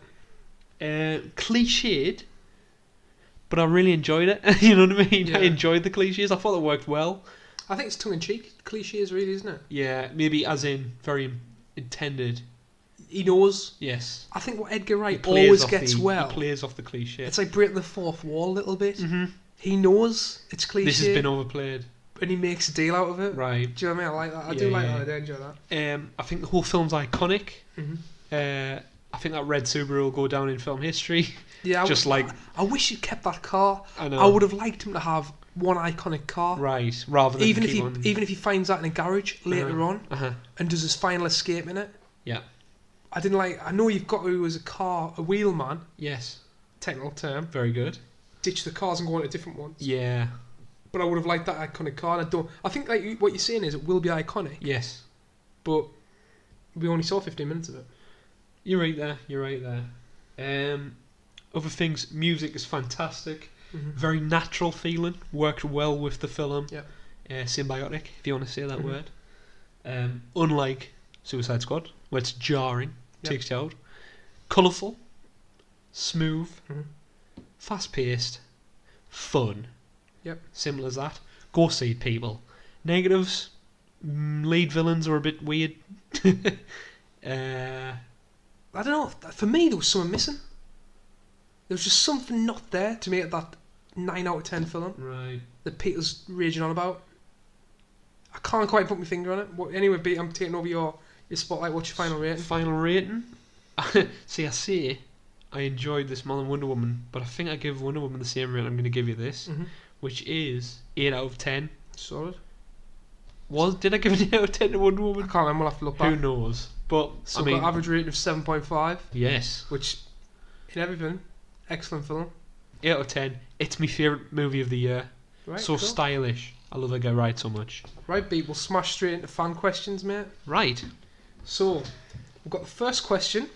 Speaker 2: Cliched, but I really enjoyed it. You know what I mean?
Speaker 1: Yeah.
Speaker 2: I enjoyed the cliches. I thought it worked well.
Speaker 1: I think it's tongue in cheek. Cliches, really, isn't it?
Speaker 2: Yeah, maybe as in very intended.
Speaker 1: He knows.
Speaker 2: Yes.
Speaker 1: I think what Edgar
Speaker 2: He
Speaker 1: Wright
Speaker 2: plays
Speaker 1: always
Speaker 2: off
Speaker 1: gets
Speaker 2: the,
Speaker 1: well.
Speaker 2: He plays off the cliche.
Speaker 1: It's like breaking the fourth wall a little bit.
Speaker 2: Mm-hmm.
Speaker 1: He knows it's cliche.
Speaker 2: This has been overplayed.
Speaker 1: And he makes a deal out of it.
Speaker 2: Right.
Speaker 1: Do you know what I mean? I like that. I do like that. I do enjoy that.
Speaker 2: I think the whole film's iconic.
Speaker 1: Mm-hmm.
Speaker 2: I think that red Subaru will go down in film history.
Speaker 1: Yeah.
Speaker 2: I
Speaker 1: I wish he'd kept that car.
Speaker 2: I know.
Speaker 1: I would have liked him to have one iconic car.
Speaker 2: Right. Rather than
Speaker 1: Even
Speaker 2: keep
Speaker 1: if he finds that in a garage later on
Speaker 2: Uh-huh.
Speaker 1: and does his final escape in it.
Speaker 2: Yeah.
Speaker 1: I didn't like. I know you've got to, as a wheelman,
Speaker 2: Yes.
Speaker 1: technical term,
Speaker 2: Very good.
Speaker 1: ditch the cars and go into different ones.
Speaker 2: Yeah.
Speaker 1: But I would have liked that iconic car. And I think like what you're saying is it will be iconic,
Speaker 2: Yes.
Speaker 1: but we only saw 15 minutes of it.
Speaker 2: You're right there. Other things, music is fantastic.
Speaker 1: Mm-hmm.
Speaker 2: Very natural feeling. Worked well with the film.
Speaker 1: Yeah.
Speaker 2: Symbiotic, if you want to say that
Speaker 1: Mhm.
Speaker 2: word. Unlike Suicide Squad, where it's jarring,
Speaker 1: Yep.
Speaker 2: takes you out. Colourful, smooth, fast-paced, fun.
Speaker 1: Yep.
Speaker 2: Simple as that. Go see it, people. Negatives, lead villains are a bit weird.
Speaker 1: I don't know. For me, there was something missing. There was just something not there to make it that 9 out of 10 film
Speaker 2: Right.
Speaker 1: that Peter's raging on about. I can't quite put my finger on it. Anyway, Pete, I'm taking over your spotlight. What's your final rating?
Speaker 2: Final rating? See, I enjoyed this more than Wonder Woman, but I think I give Wonder Woman the same rating I'm going to give you this, which is 8 out of 10.
Speaker 1: Solid.
Speaker 2: Did I give an 8 out of 10 to Wonder
Speaker 1: I
Speaker 2: Woman?
Speaker 1: can't remember. We'll have to look back.
Speaker 2: Who knows? But,
Speaker 1: So
Speaker 2: I mean...
Speaker 1: got average rating of 7.5,
Speaker 2: Yes.
Speaker 1: which, in everything, excellent film.
Speaker 2: 8 out of 10. It's my favourite movie of the year.
Speaker 1: Right,
Speaker 2: So
Speaker 1: cool.
Speaker 2: stylish. I love a guy right so much.
Speaker 1: Right, Pete, we'll smash straight into fan questions, mate.
Speaker 2: Right.
Speaker 1: So, we've got the first question,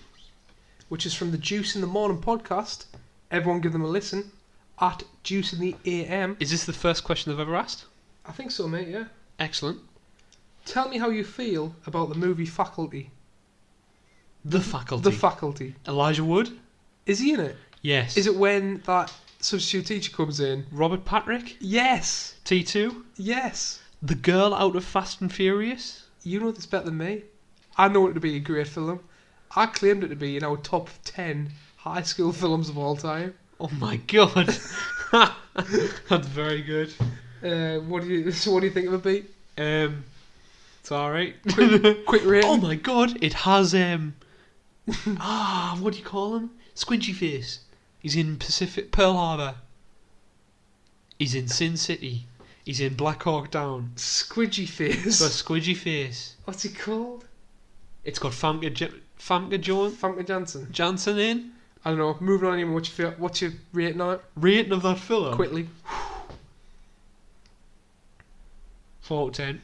Speaker 1: which is from the Juice in the Morning podcast. Everyone give them a listen. At Juice in the AM.
Speaker 2: Is this the first question I've ever asked?
Speaker 1: I think so, mate, yeah.
Speaker 2: Excellent.
Speaker 1: Tell me how you feel about the movie Faculty.
Speaker 2: The Faculty.
Speaker 1: The Faculty.
Speaker 2: Elijah Wood?
Speaker 1: Is he in it?
Speaker 2: Yes.
Speaker 1: Is it when that substitute teacher comes in?
Speaker 2: Robert Patrick?
Speaker 1: Yes.
Speaker 2: T2?
Speaker 1: Yes.
Speaker 2: The girl out of Fast and Furious?
Speaker 1: You know this better than me. I know it to be a great film. I claimed it to be in our top 10 high school films of all time.
Speaker 2: Oh my god. That's very good.
Speaker 1: What do you think of it, Pete?
Speaker 2: It's alright.
Speaker 1: Quick rating.
Speaker 2: Oh my god, it has what do you call him? Squidgy Face. He's in Pearl Harbor. He's in Sin City. He's in Black Hawk Down.
Speaker 1: Squidgy Face.
Speaker 2: It's got Squidgy Face.
Speaker 1: What's he called?
Speaker 2: It's got Famke Janssen in.
Speaker 1: I don't know. Moving on anyway. What's your rating on it?
Speaker 2: Rating of that film?
Speaker 1: Quickly.
Speaker 2: 4 out of 10.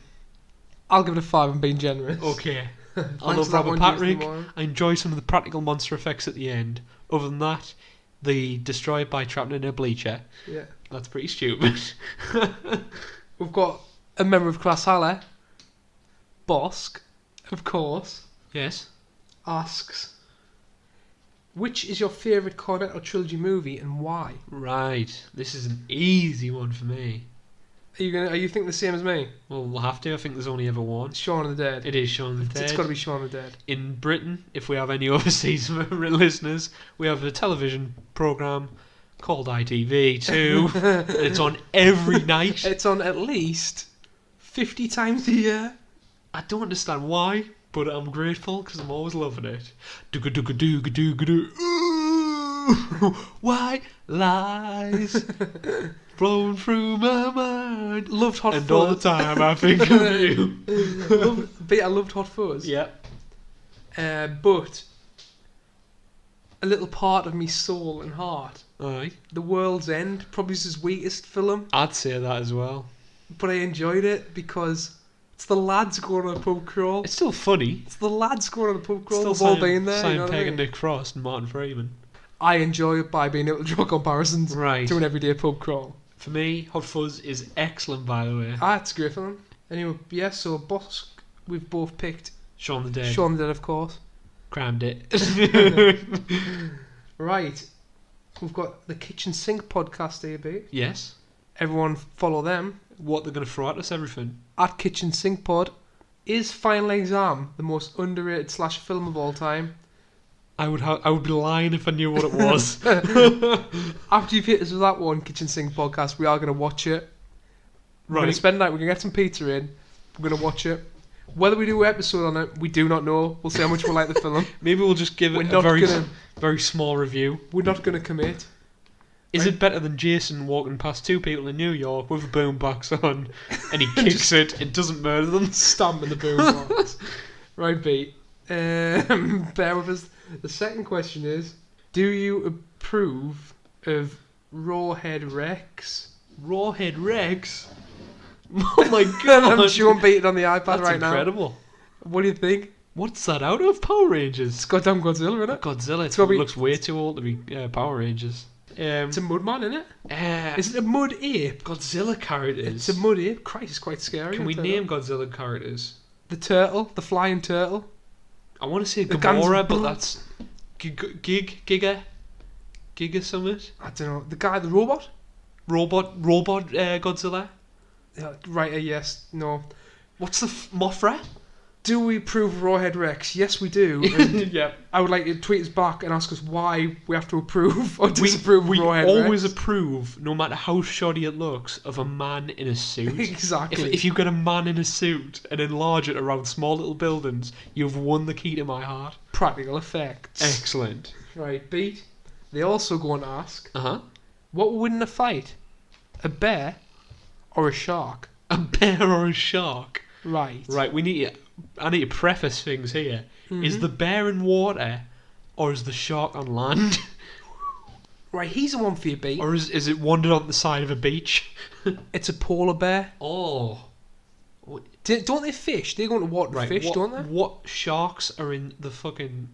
Speaker 1: I'll give it a 5. I'm being generous.
Speaker 2: Okay. I
Speaker 1: Thanks
Speaker 2: love
Speaker 1: for that
Speaker 2: Robert
Speaker 1: one,
Speaker 2: Patrick.
Speaker 1: Jason Moore.
Speaker 2: I enjoy some of the practical monster effects at the end. Other than that, the destroy it by trapping in a bleacher.
Speaker 1: Yeah.
Speaker 2: That's pretty stupid.
Speaker 1: We've got a member of Crass Halle, Bosk, of course,
Speaker 2: Yes.
Speaker 1: asks, which is your favourite Cornetto trilogy movie and why?
Speaker 2: Right. This is an easy one for me.
Speaker 1: Are you thinking the same as me?
Speaker 2: Well, we'll have to. I think there's only ever one.
Speaker 1: Shaun of the Dead.
Speaker 2: It is Shaun of the Dead.
Speaker 1: It's got to be Shaun of the Dead.
Speaker 2: In Britain, if we have any overseas listeners, we have a television programme called ITV2. It's on every night.
Speaker 1: It's on at least 50 times a year.
Speaker 2: I don't understand why, but I'm grateful because I'm always loving it. Dooga-dooga-dooga-dooga-doo. Ooh, white lies flowing through my mind.
Speaker 1: Loved Hot
Speaker 2: And
Speaker 1: Fuzz.
Speaker 2: all the time I think of you.
Speaker 1: I loved Hot Fuzz.
Speaker 2: Yeah.
Speaker 1: But a little part of me soul and heart,
Speaker 2: Aye.
Speaker 1: The World's End, probably is his weakest film,
Speaker 2: I'd say that as well.
Speaker 1: but I enjoyed it because it's the lads going on a pub crawl.
Speaker 2: It's still funny.
Speaker 1: It's the lads going on a pub crawl.
Speaker 2: Still
Speaker 1: We've all been there.
Speaker 2: Simon
Speaker 1: You know what I
Speaker 2: Pegg
Speaker 1: mean?
Speaker 2: and Nick Frost and Martin Freeman.
Speaker 1: I enjoy it by being able to draw comparisons
Speaker 2: Right.
Speaker 1: to an everyday pub crawl.
Speaker 2: For me, Hot Fuzz is excellent, by the way.
Speaker 1: It's a great film. Anyway, yeah, so Bosk, we've both picked
Speaker 2: Shaun the Dead.
Speaker 1: Shaun of the Dead, of course.
Speaker 2: Crammed it.
Speaker 1: Right. We've got the Kitchen Sink podcast, AB.
Speaker 2: Yes.
Speaker 1: Everyone follow them.
Speaker 2: What, they're going to throw at us everything?
Speaker 1: At Kitchen Sink Pod. Is Final Exam the most underrated slasher film of all time?
Speaker 2: I would be lying if I knew what it was.
Speaker 1: After you've hit us with that one, Kitchen Sink podcast, we are going to watch it. We're going to spend the night, we're going to get some pizza in, we're going to watch it. Whether we do an episode on it, we do not know. We'll see how much we like the film.
Speaker 2: Maybe we'll just give it
Speaker 1: We're
Speaker 2: a
Speaker 1: not gonna-
Speaker 2: very small review.
Speaker 1: We're not going to commit.
Speaker 2: Is
Speaker 1: Right.
Speaker 2: it better than Jason walking past two people in New York with a boombox on and he kicks it and doesn't murder them?
Speaker 1: Stamping the boombox. Right, Pete. Bear with us. The second question is, do you approve of Rawhead Rex?
Speaker 2: Rawhead Rex? Oh my god!
Speaker 1: I'm showing Pete on the iPad
Speaker 2: That's
Speaker 1: right now.
Speaker 2: incredible.
Speaker 1: What do you think?
Speaker 2: What's that out of Power Rangers?
Speaker 1: It's goddamn Godzilla, isn't it?
Speaker 2: Godzilla.
Speaker 1: It's gotta be-
Speaker 2: looks way too old to be Power Rangers.
Speaker 1: It's a mudman, isn't it? Is it a mud ape?
Speaker 2: Godzilla characters?
Speaker 1: It's a mud ape. Christ, it's quite scary.
Speaker 2: Can we
Speaker 1: I'll tell you
Speaker 2: name Godzilla characters?
Speaker 1: The turtle, the flying turtle.
Speaker 2: I want to say
Speaker 1: The guns-
Speaker 2: Gamora, but that's Giga Summit.
Speaker 1: I don't know. The guy, the robot.
Speaker 2: Robot Godzilla.
Speaker 1: Right. Yes. No.
Speaker 2: What's the Mothra?
Speaker 1: Do we approve of Rawhead Rex? Yes, we do.
Speaker 2: Yeah.
Speaker 1: I would like you to tweet us back and ask us why we have to approve or disapprove of
Speaker 2: We
Speaker 1: Rawhead
Speaker 2: always
Speaker 1: Rex.
Speaker 2: approve, no matter how shoddy it looks, of a man in a suit.
Speaker 1: Exactly.
Speaker 2: If you get a man in a suit and enlarge it around small little buildings, you've won the key to my heart.
Speaker 1: Practical effects.
Speaker 2: Excellent.
Speaker 1: Right, Beat. They also go on to ask,
Speaker 2: Uh-huh.
Speaker 1: what would win in a fight? A bear or a shark?
Speaker 2: A bear or a shark?
Speaker 1: Right.
Speaker 2: Right, I need to preface things here. Is the bear in water, or is the shark on land?
Speaker 1: Right, here's the one for you, Beat.
Speaker 2: Or is it wandered on the side of a beach?
Speaker 1: It's a polar bear.
Speaker 2: Oh.
Speaker 1: Don't they fish? They go into water to fish, don't they?
Speaker 2: What sharks are in the fucking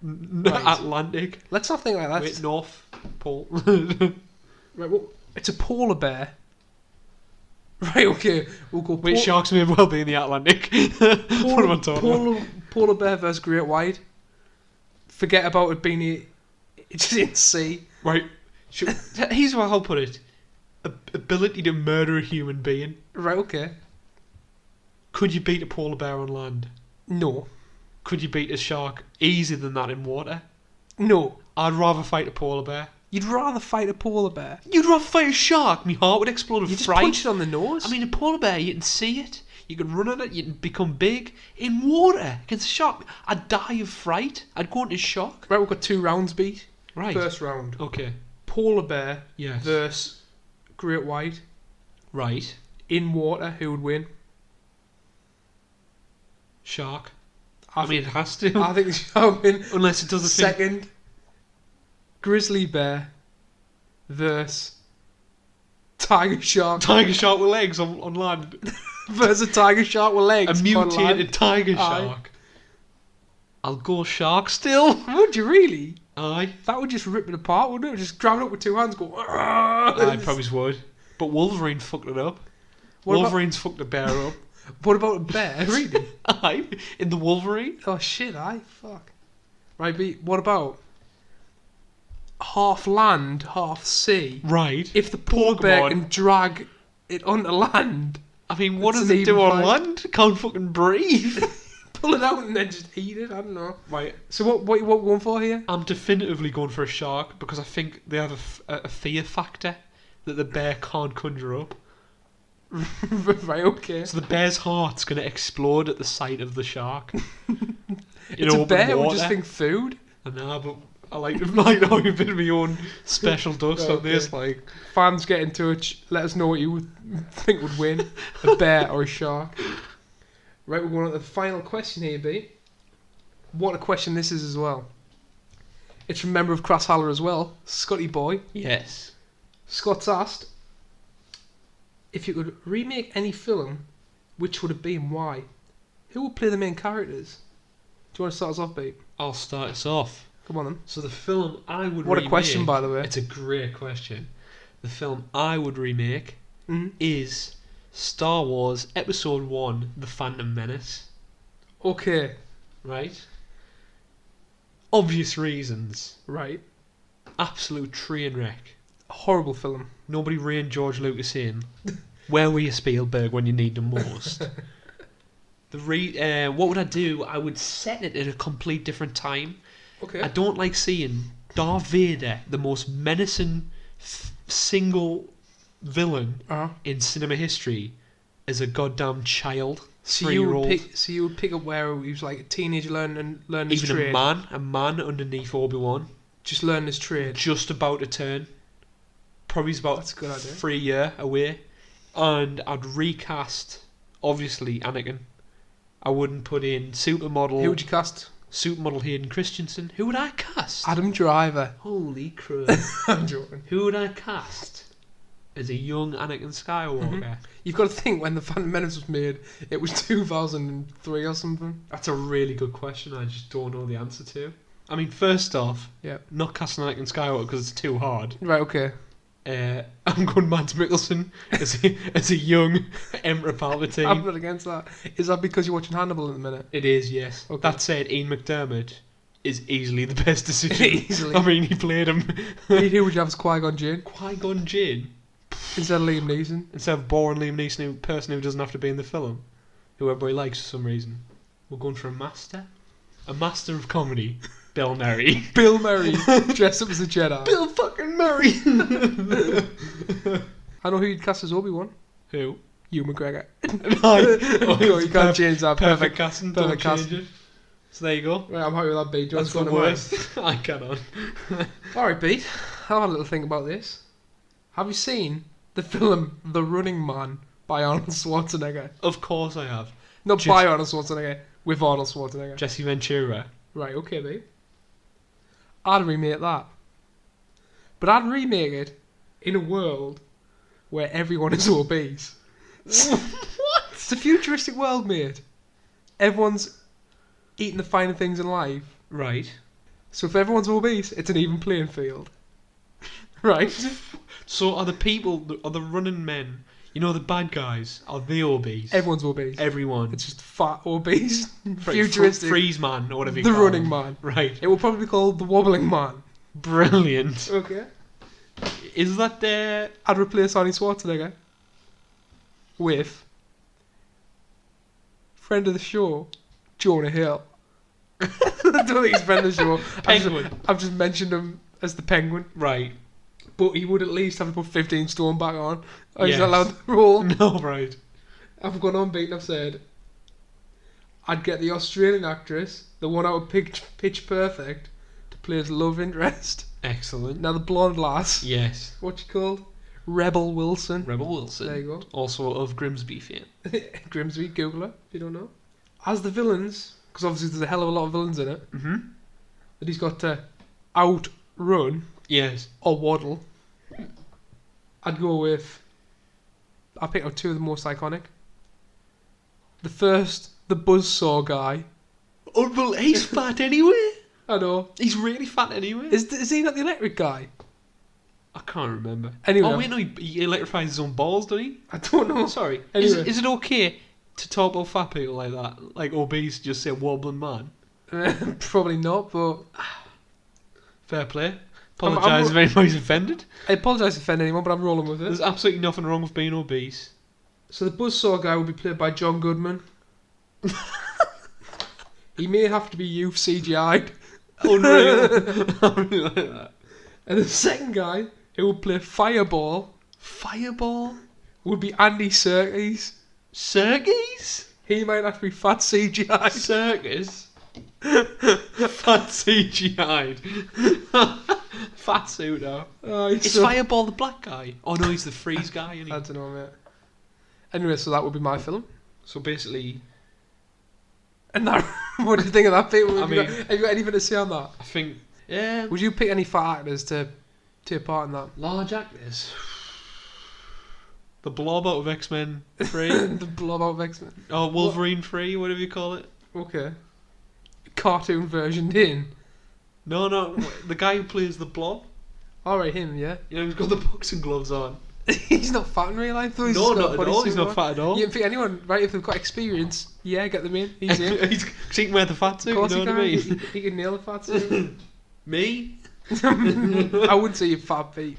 Speaker 1: Right.
Speaker 2: Atlantic?
Speaker 1: Let's not think like that.
Speaker 2: Wait, North Pole.
Speaker 1: Right, well, it's a polar bear. Right, okay. We'll go
Speaker 2: Wait, sharks may well be in the Atlantic. What am I talking about?
Speaker 1: Polar bear versus great white. Forget about it being it's in sea.
Speaker 2: Right. Here's how I'll put it. Ability to murder a human being.
Speaker 1: Right, okay.
Speaker 2: Could you beat a polar bear on land?
Speaker 1: No.
Speaker 2: Could you beat a shark easier than that in water?
Speaker 1: No.
Speaker 2: I'd rather fight a polar bear.
Speaker 1: You'd rather fight a polar bear.
Speaker 2: You'd rather fight a shark? My heart would explode of
Speaker 1: You just
Speaker 2: fright.
Speaker 1: punch it on the nose.
Speaker 2: I mean, a polar bear, you can see it. You can run at it. You can become big. In water, against a shark, I'd die of fright. I'd go into shock.
Speaker 1: Right, we've got 2 rounds, Beat.
Speaker 2: Right.
Speaker 1: First round.
Speaker 2: Okay.
Speaker 1: Polar bear
Speaker 2: Yes.
Speaker 1: versus great white.
Speaker 2: Right.
Speaker 1: In water, who would win?
Speaker 2: Shark. I mean, it has to.
Speaker 1: I think the shark would win.
Speaker 2: Unless it does a thing.
Speaker 1: Second, grizzly bear versus tiger shark.
Speaker 2: Tiger shark with legs on land.
Speaker 1: Versus a tiger shark with legs.
Speaker 2: A mutated
Speaker 1: on land.
Speaker 2: tiger
Speaker 1: Aye.
Speaker 2: shark. I'll go shark still.
Speaker 1: Would you really?
Speaker 2: Aye.
Speaker 1: That would just rip it apart, wouldn't it? Just grab it up with 2 hands, go.
Speaker 2: I probably would. But Wolverine fucked it up. Wolverine's fucked the bear up.
Speaker 1: What about a bear? Really?
Speaker 2: Aye. In the Wolverine.
Speaker 1: Oh shit! Fuck. Right, but what about half land, half sea?
Speaker 2: Right.
Speaker 1: If the polar bear
Speaker 2: Pokemon.
Speaker 1: can drag it onto land,
Speaker 2: I mean, what
Speaker 1: It's
Speaker 2: does
Speaker 1: an
Speaker 2: it do
Speaker 1: even
Speaker 2: on
Speaker 1: fight.
Speaker 2: land? Can't fucking breathe.
Speaker 1: pull it out and then just eat it. I don't know.
Speaker 2: Right.
Speaker 1: So what we going for here?
Speaker 2: I'm definitively going for a shark because I think they have a fear factor that the bear can't conjure up.
Speaker 1: Right, okay.
Speaker 2: So the bear's heart's going to explode at the sight of the shark.
Speaker 1: It's a bear. We just think food.
Speaker 2: I know, but I like how you've been my own special dust on
Speaker 1: Okay.
Speaker 2: this. Like,
Speaker 1: Fans, get in touch. Let us know what you would think would win, a bear or a shark. Right, we're going on to the final question here, B. What a question this is as well. It's from a member of Crass Haller as well, Scotty Boy.
Speaker 2: yes.
Speaker 1: Scott's asked, if you could remake any film, which would it be and why? Who would play the main characters? Do you want to start us off, babe?
Speaker 2: I'll start us off.
Speaker 1: Come on then.
Speaker 2: So the film I would
Speaker 1: What a
Speaker 2: remake,
Speaker 1: question, by the way.
Speaker 2: It's a great question. The film I would remake
Speaker 1: Mhm.
Speaker 2: is Star Wars Episode 1, The Phantom Menace.
Speaker 1: Okay.
Speaker 2: Right? Obvious reasons.
Speaker 1: Right.
Speaker 2: Absolute train wreck.
Speaker 1: Horrible film.
Speaker 2: Nobody reined George Lucas in. Where were you, Spielberg, when you need them most? What would I do? I would set it at a complete different time.
Speaker 1: Okay.
Speaker 2: I don't like seeing Darth Vader, the most menacing single villain
Speaker 1: Uh-huh.
Speaker 2: in cinema history, as a goddamn child.
Speaker 1: So you would
Speaker 2: 3-year-old.
Speaker 1: pick up where he was like a teenager learning his
Speaker 2: Even
Speaker 1: trade.
Speaker 2: a man underneath Obi-Wan,
Speaker 1: Just learning his trade.
Speaker 2: just about to turn. Probably is about
Speaker 1: That's a good idea.
Speaker 2: 3 year away. And I'd recast, obviously, Anakin. I wouldn't put in supermodel.
Speaker 1: Who would you cast?
Speaker 2: Supermodel Hayden Christensen. Who would I cast?
Speaker 1: Adam Driver.
Speaker 2: Holy crap.
Speaker 1: I'm joking.
Speaker 2: Who would I cast as a young Anakin Skywalker?
Speaker 1: You've got to think when the Phantom Menace was made, it was 2003 or something.
Speaker 2: That's a really good question. I just don't know the answer to. I mean, first off,
Speaker 1: Yeah.
Speaker 2: not casting Anakin Skywalker because it's too hard.
Speaker 1: Right. Okay.
Speaker 2: I'm going Mads Mikkelsen as a young Emperor Palpatine.
Speaker 1: I'm not against that. Is that because you're watching Hannibal at the minute?
Speaker 2: It is, yes.
Speaker 1: Okay.
Speaker 2: That said, Ian McDermott is easily the best decision.
Speaker 1: Easily.
Speaker 2: I mean, he played him.
Speaker 1: Who would you have as Qui-Gon Jinn?
Speaker 2: Qui-Gon Jinn?
Speaker 1: Instead of Liam Neeson?
Speaker 2: Instead of boring Liam Neeson, a person who doesn't have to be in the film, who everybody likes for some reason. We're going for a master of comedy. Bill Murray.
Speaker 1: Bill Murray, dressed up as a Jedi.
Speaker 2: Bill fucking Murray.
Speaker 1: I know who you'd cast as Obi-Wan.
Speaker 2: Who?
Speaker 1: Hugh McGregor.
Speaker 2: Oh,
Speaker 1: you can't change that.
Speaker 2: Perfect casting.
Speaker 1: Perfect
Speaker 2: Don't
Speaker 1: casting.
Speaker 2: change it. So there you go.
Speaker 1: Right, I'm happy with that, Pete.
Speaker 2: That's the worst. I cannot.
Speaker 1: Alright, Pete. I'll have a little think about this. Have you seen the film The Running Man by Arnold Schwarzenegger?
Speaker 2: Of course I have.
Speaker 1: Not by Arnold Schwarzenegger, with Arnold Schwarzenegger.
Speaker 2: Jesse Ventura.
Speaker 1: Right, okay, Pete. I'd remake that. But I'd remake it in a world where everyone is obese.
Speaker 2: What?
Speaker 1: It's a futuristic world, mate. Everyone's eating the finer things in life.
Speaker 2: Right.
Speaker 1: So if everyone's obese, it's an even playing field. Right?
Speaker 2: So are the running men, you know, the bad guys, are they obese?
Speaker 1: Everyone's obese.
Speaker 2: Everyone.
Speaker 1: It's just fat, obese,
Speaker 2: Right,
Speaker 1: futuristic.
Speaker 2: Freeze man, or whatever you
Speaker 1: The
Speaker 2: call
Speaker 1: Running
Speaker 2: him.
Speaker 1: Man.
Speaker 2: Right.
Speaker 1: It will probably be called The Wobbling Man.
Speaker 2: Brilliant.
Speaker 1: Okay.
Speaker 2: Is that
Speaker 1: I'd replace Arnie Schwarzenegger with friend of the show, Jonah Hill. I don't think he's friend of the show.
Speaker 2: Penguin.
Speaker 1: I've just mentioned him as the Penguin.
Speaker 2: Right.
Speaker 1: But he would at least have to put 15 stone back on. Or he's
Speaker 2: Yes.
Speaker 1: not allowed to roll.
Speaker 2: No, right.
Speaker 1: I've gone on beat and I've said I'd get the Australian actress, the one out of Pitch Perfect, to play as love interest.
Speaker 2: Excellent.
Speaker 1: Now the blonde lass,
Speaker 2: Yes.
Speaker 1: what's she called? Rebel Wilson.
Speaker 2: Rebel Wilson.
Speaker 1: There you go.
Speaker 2: Also of Grimsby fame.
Speaker 1: Grimsby, Google her if you don't know. As the villains, because obviously there's a hell of a lot of villains in it,
Speaker 2: Mm-hmm.
Speaker 1: that he's got to outrun
Speaker 2: Yes.
Speaker 1: or waddle. I'd go with. I'll pick out two of the most iconic. The first, the buzzsaw guy.
Speaker 2: Oh, well, he's fat anyway.
Speaker 1: I know.
Speaker 2: He's really fat anyway.
Speaker 1: Is he not the electric guy?
Speaker 2: I can't remember.
Speaker 1: Anyway.
Speaker 2: Oh, wait, no, he electrifies his own balls, doesn't he?
Speaker 1: I don't know.
Speaker 2: Sorry.
Speaker 1: Anyway.
Speaker 2: Is it okay to talk about fat people like that? Like obese, just say wobbling man?
Speaker 1: Probably not, but
Speaker 2: Fair play.
Speaker 1: I'm-
Speaker 2: Apologise if anybody's offended.
Speaker 1: I apologise to offend anyone, but I'm rolling with it.
Speaker 2: There's absolutely nothing wrong with being obese.
Speaker 1: So the buzzsaw guy will be played by John Goodman. He may have to be youth CGI'd.
Speaker 2: Unreal. I really like that.
Speaker 1: And the second guy, who will play Fireball,
Speaker 2: Fireball?
Speaker 1: would be Andy Serkis.
Speaker 2: Serkis?
Speaker 1: He might have to be fat CGI'd.
Speaker 2: Circus? Fat CGI'd. Fat suit though. Is
Speaker 1: so,
Speaker 2: Fireball the black guy? Oh no, he's the freeze guy, isn't he?
Speaker 1: I don't know, mate. Anyway, so that would be my film.
Speaker 2: So basically,
Speaker 1: And now, what do you think of that, Pete?
Speaker 2: I mean-
Speaker 1: Have you got anything to say on that?
Speaker 2: I think, yeah,
Speaker 1: Would you pick any fat actors to take part in that?
Speaker 2: large actors. The Blob out of X-Men 3.
Speaker 1: The blob out of X-Men.
Speaker 2: Or Wolverine 3, whatever you call it.
Speaker 1: Okay. Cartoon version in.
Speaker 2: No, the guy who plays the Blob.
Speaker 1: Alright, him, yeah.
Speaker 2: You know, he's got the boxing gloves on.
Speaker 1: He's not fat in real life, though. He's
Speaker 2: No,
Speaker 1: just got
Speaker 2: not
Speaker 1: a
Speaker 2: at all.
Speaker 1: bodysuit
Speaker 2: He's not
Speaker 1: on.
Speaker 2: fat at all.
Speaker 1: You can pick anyone, right? If they've got experience, yeah, get them in. He's in.
Speaker 2: He can wear the fat suit, you
Speaker 1: Of course
Speaker 2: know what I
Speaker 1: he
Speaker 2: mean?
Speaker 1: can. He can nail a fat suit.
Speaker 2: Me?
Speaker 1: I wouldn't say you're fat, Pete.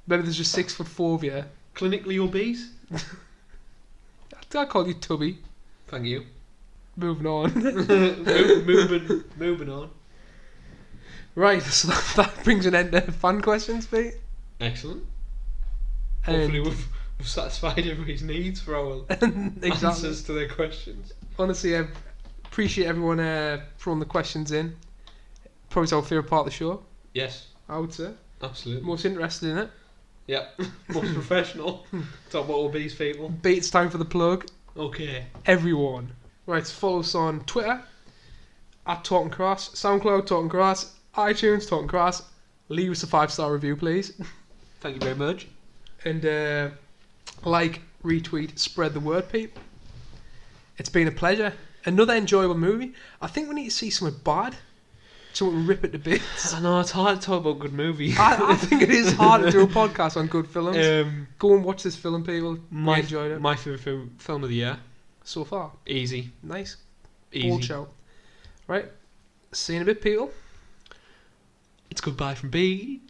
Speaker 1: Maybe there's just 6'4" of you.
Speaker 2: Clinically obese?
Speaker 1: I call you Tubby.
Speaker 2: Thank you.
Speaker 1: Moving on.
Speaker 2: Moving on.
Speaker 1: Right, so that brings an end to fan questions, Pete.
Speaker 2: Excellent.
Speaker 1: And
Speaker 2: Hopefully we've satisfied everybody's needs for our
Speaker 1: exactly.
Speaker 2: answers to their questions.
Speaker 1: Honestly, I appreciate everyone throwing the questions in. Probably our favourite part of the show,
Speaker 2: Yes,
Speaker 1: I would say.
Speaker 2: absolutely.
Speaker 1: Most interested in it.
Speaker 2: Yep. Most professional. Talk about obese people.
Speaker 1: Pete, it's time for the plug.
Speaker 2: Okay.
Speaker 1: Everyone. Right, so follow us on Twitter at Talking Crass, SoundCloud Talking Crass, iTunes Talking Crass. Leave us a 5-star review, please.
Speaker 2: Thank you very much.
Speaker 1: And like, retweet, spread the word, Pete. It's been a pleasure. Another enjoyable movie. I think we need to see something bad. So we can rip it to bits.
Speaker 2: I know, it's hard to talk about good movies.
Speaker 1: I think it is hard to do a podcast on good films. Go and watch this film, people. I enjoyed it.
Speaker 2: My favourite film of the year.
Speaker 1: So far.
Speaker 2: Easy.
Speaker 1: Nice.
Speaker 2: Easy.
Speaker 1: Bold show. Right. See you in a bit, people.
Speaker 2: It's goodbye from B.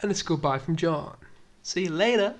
Speaker 1: And it's goodbye from John.
Speaker 2: See you later.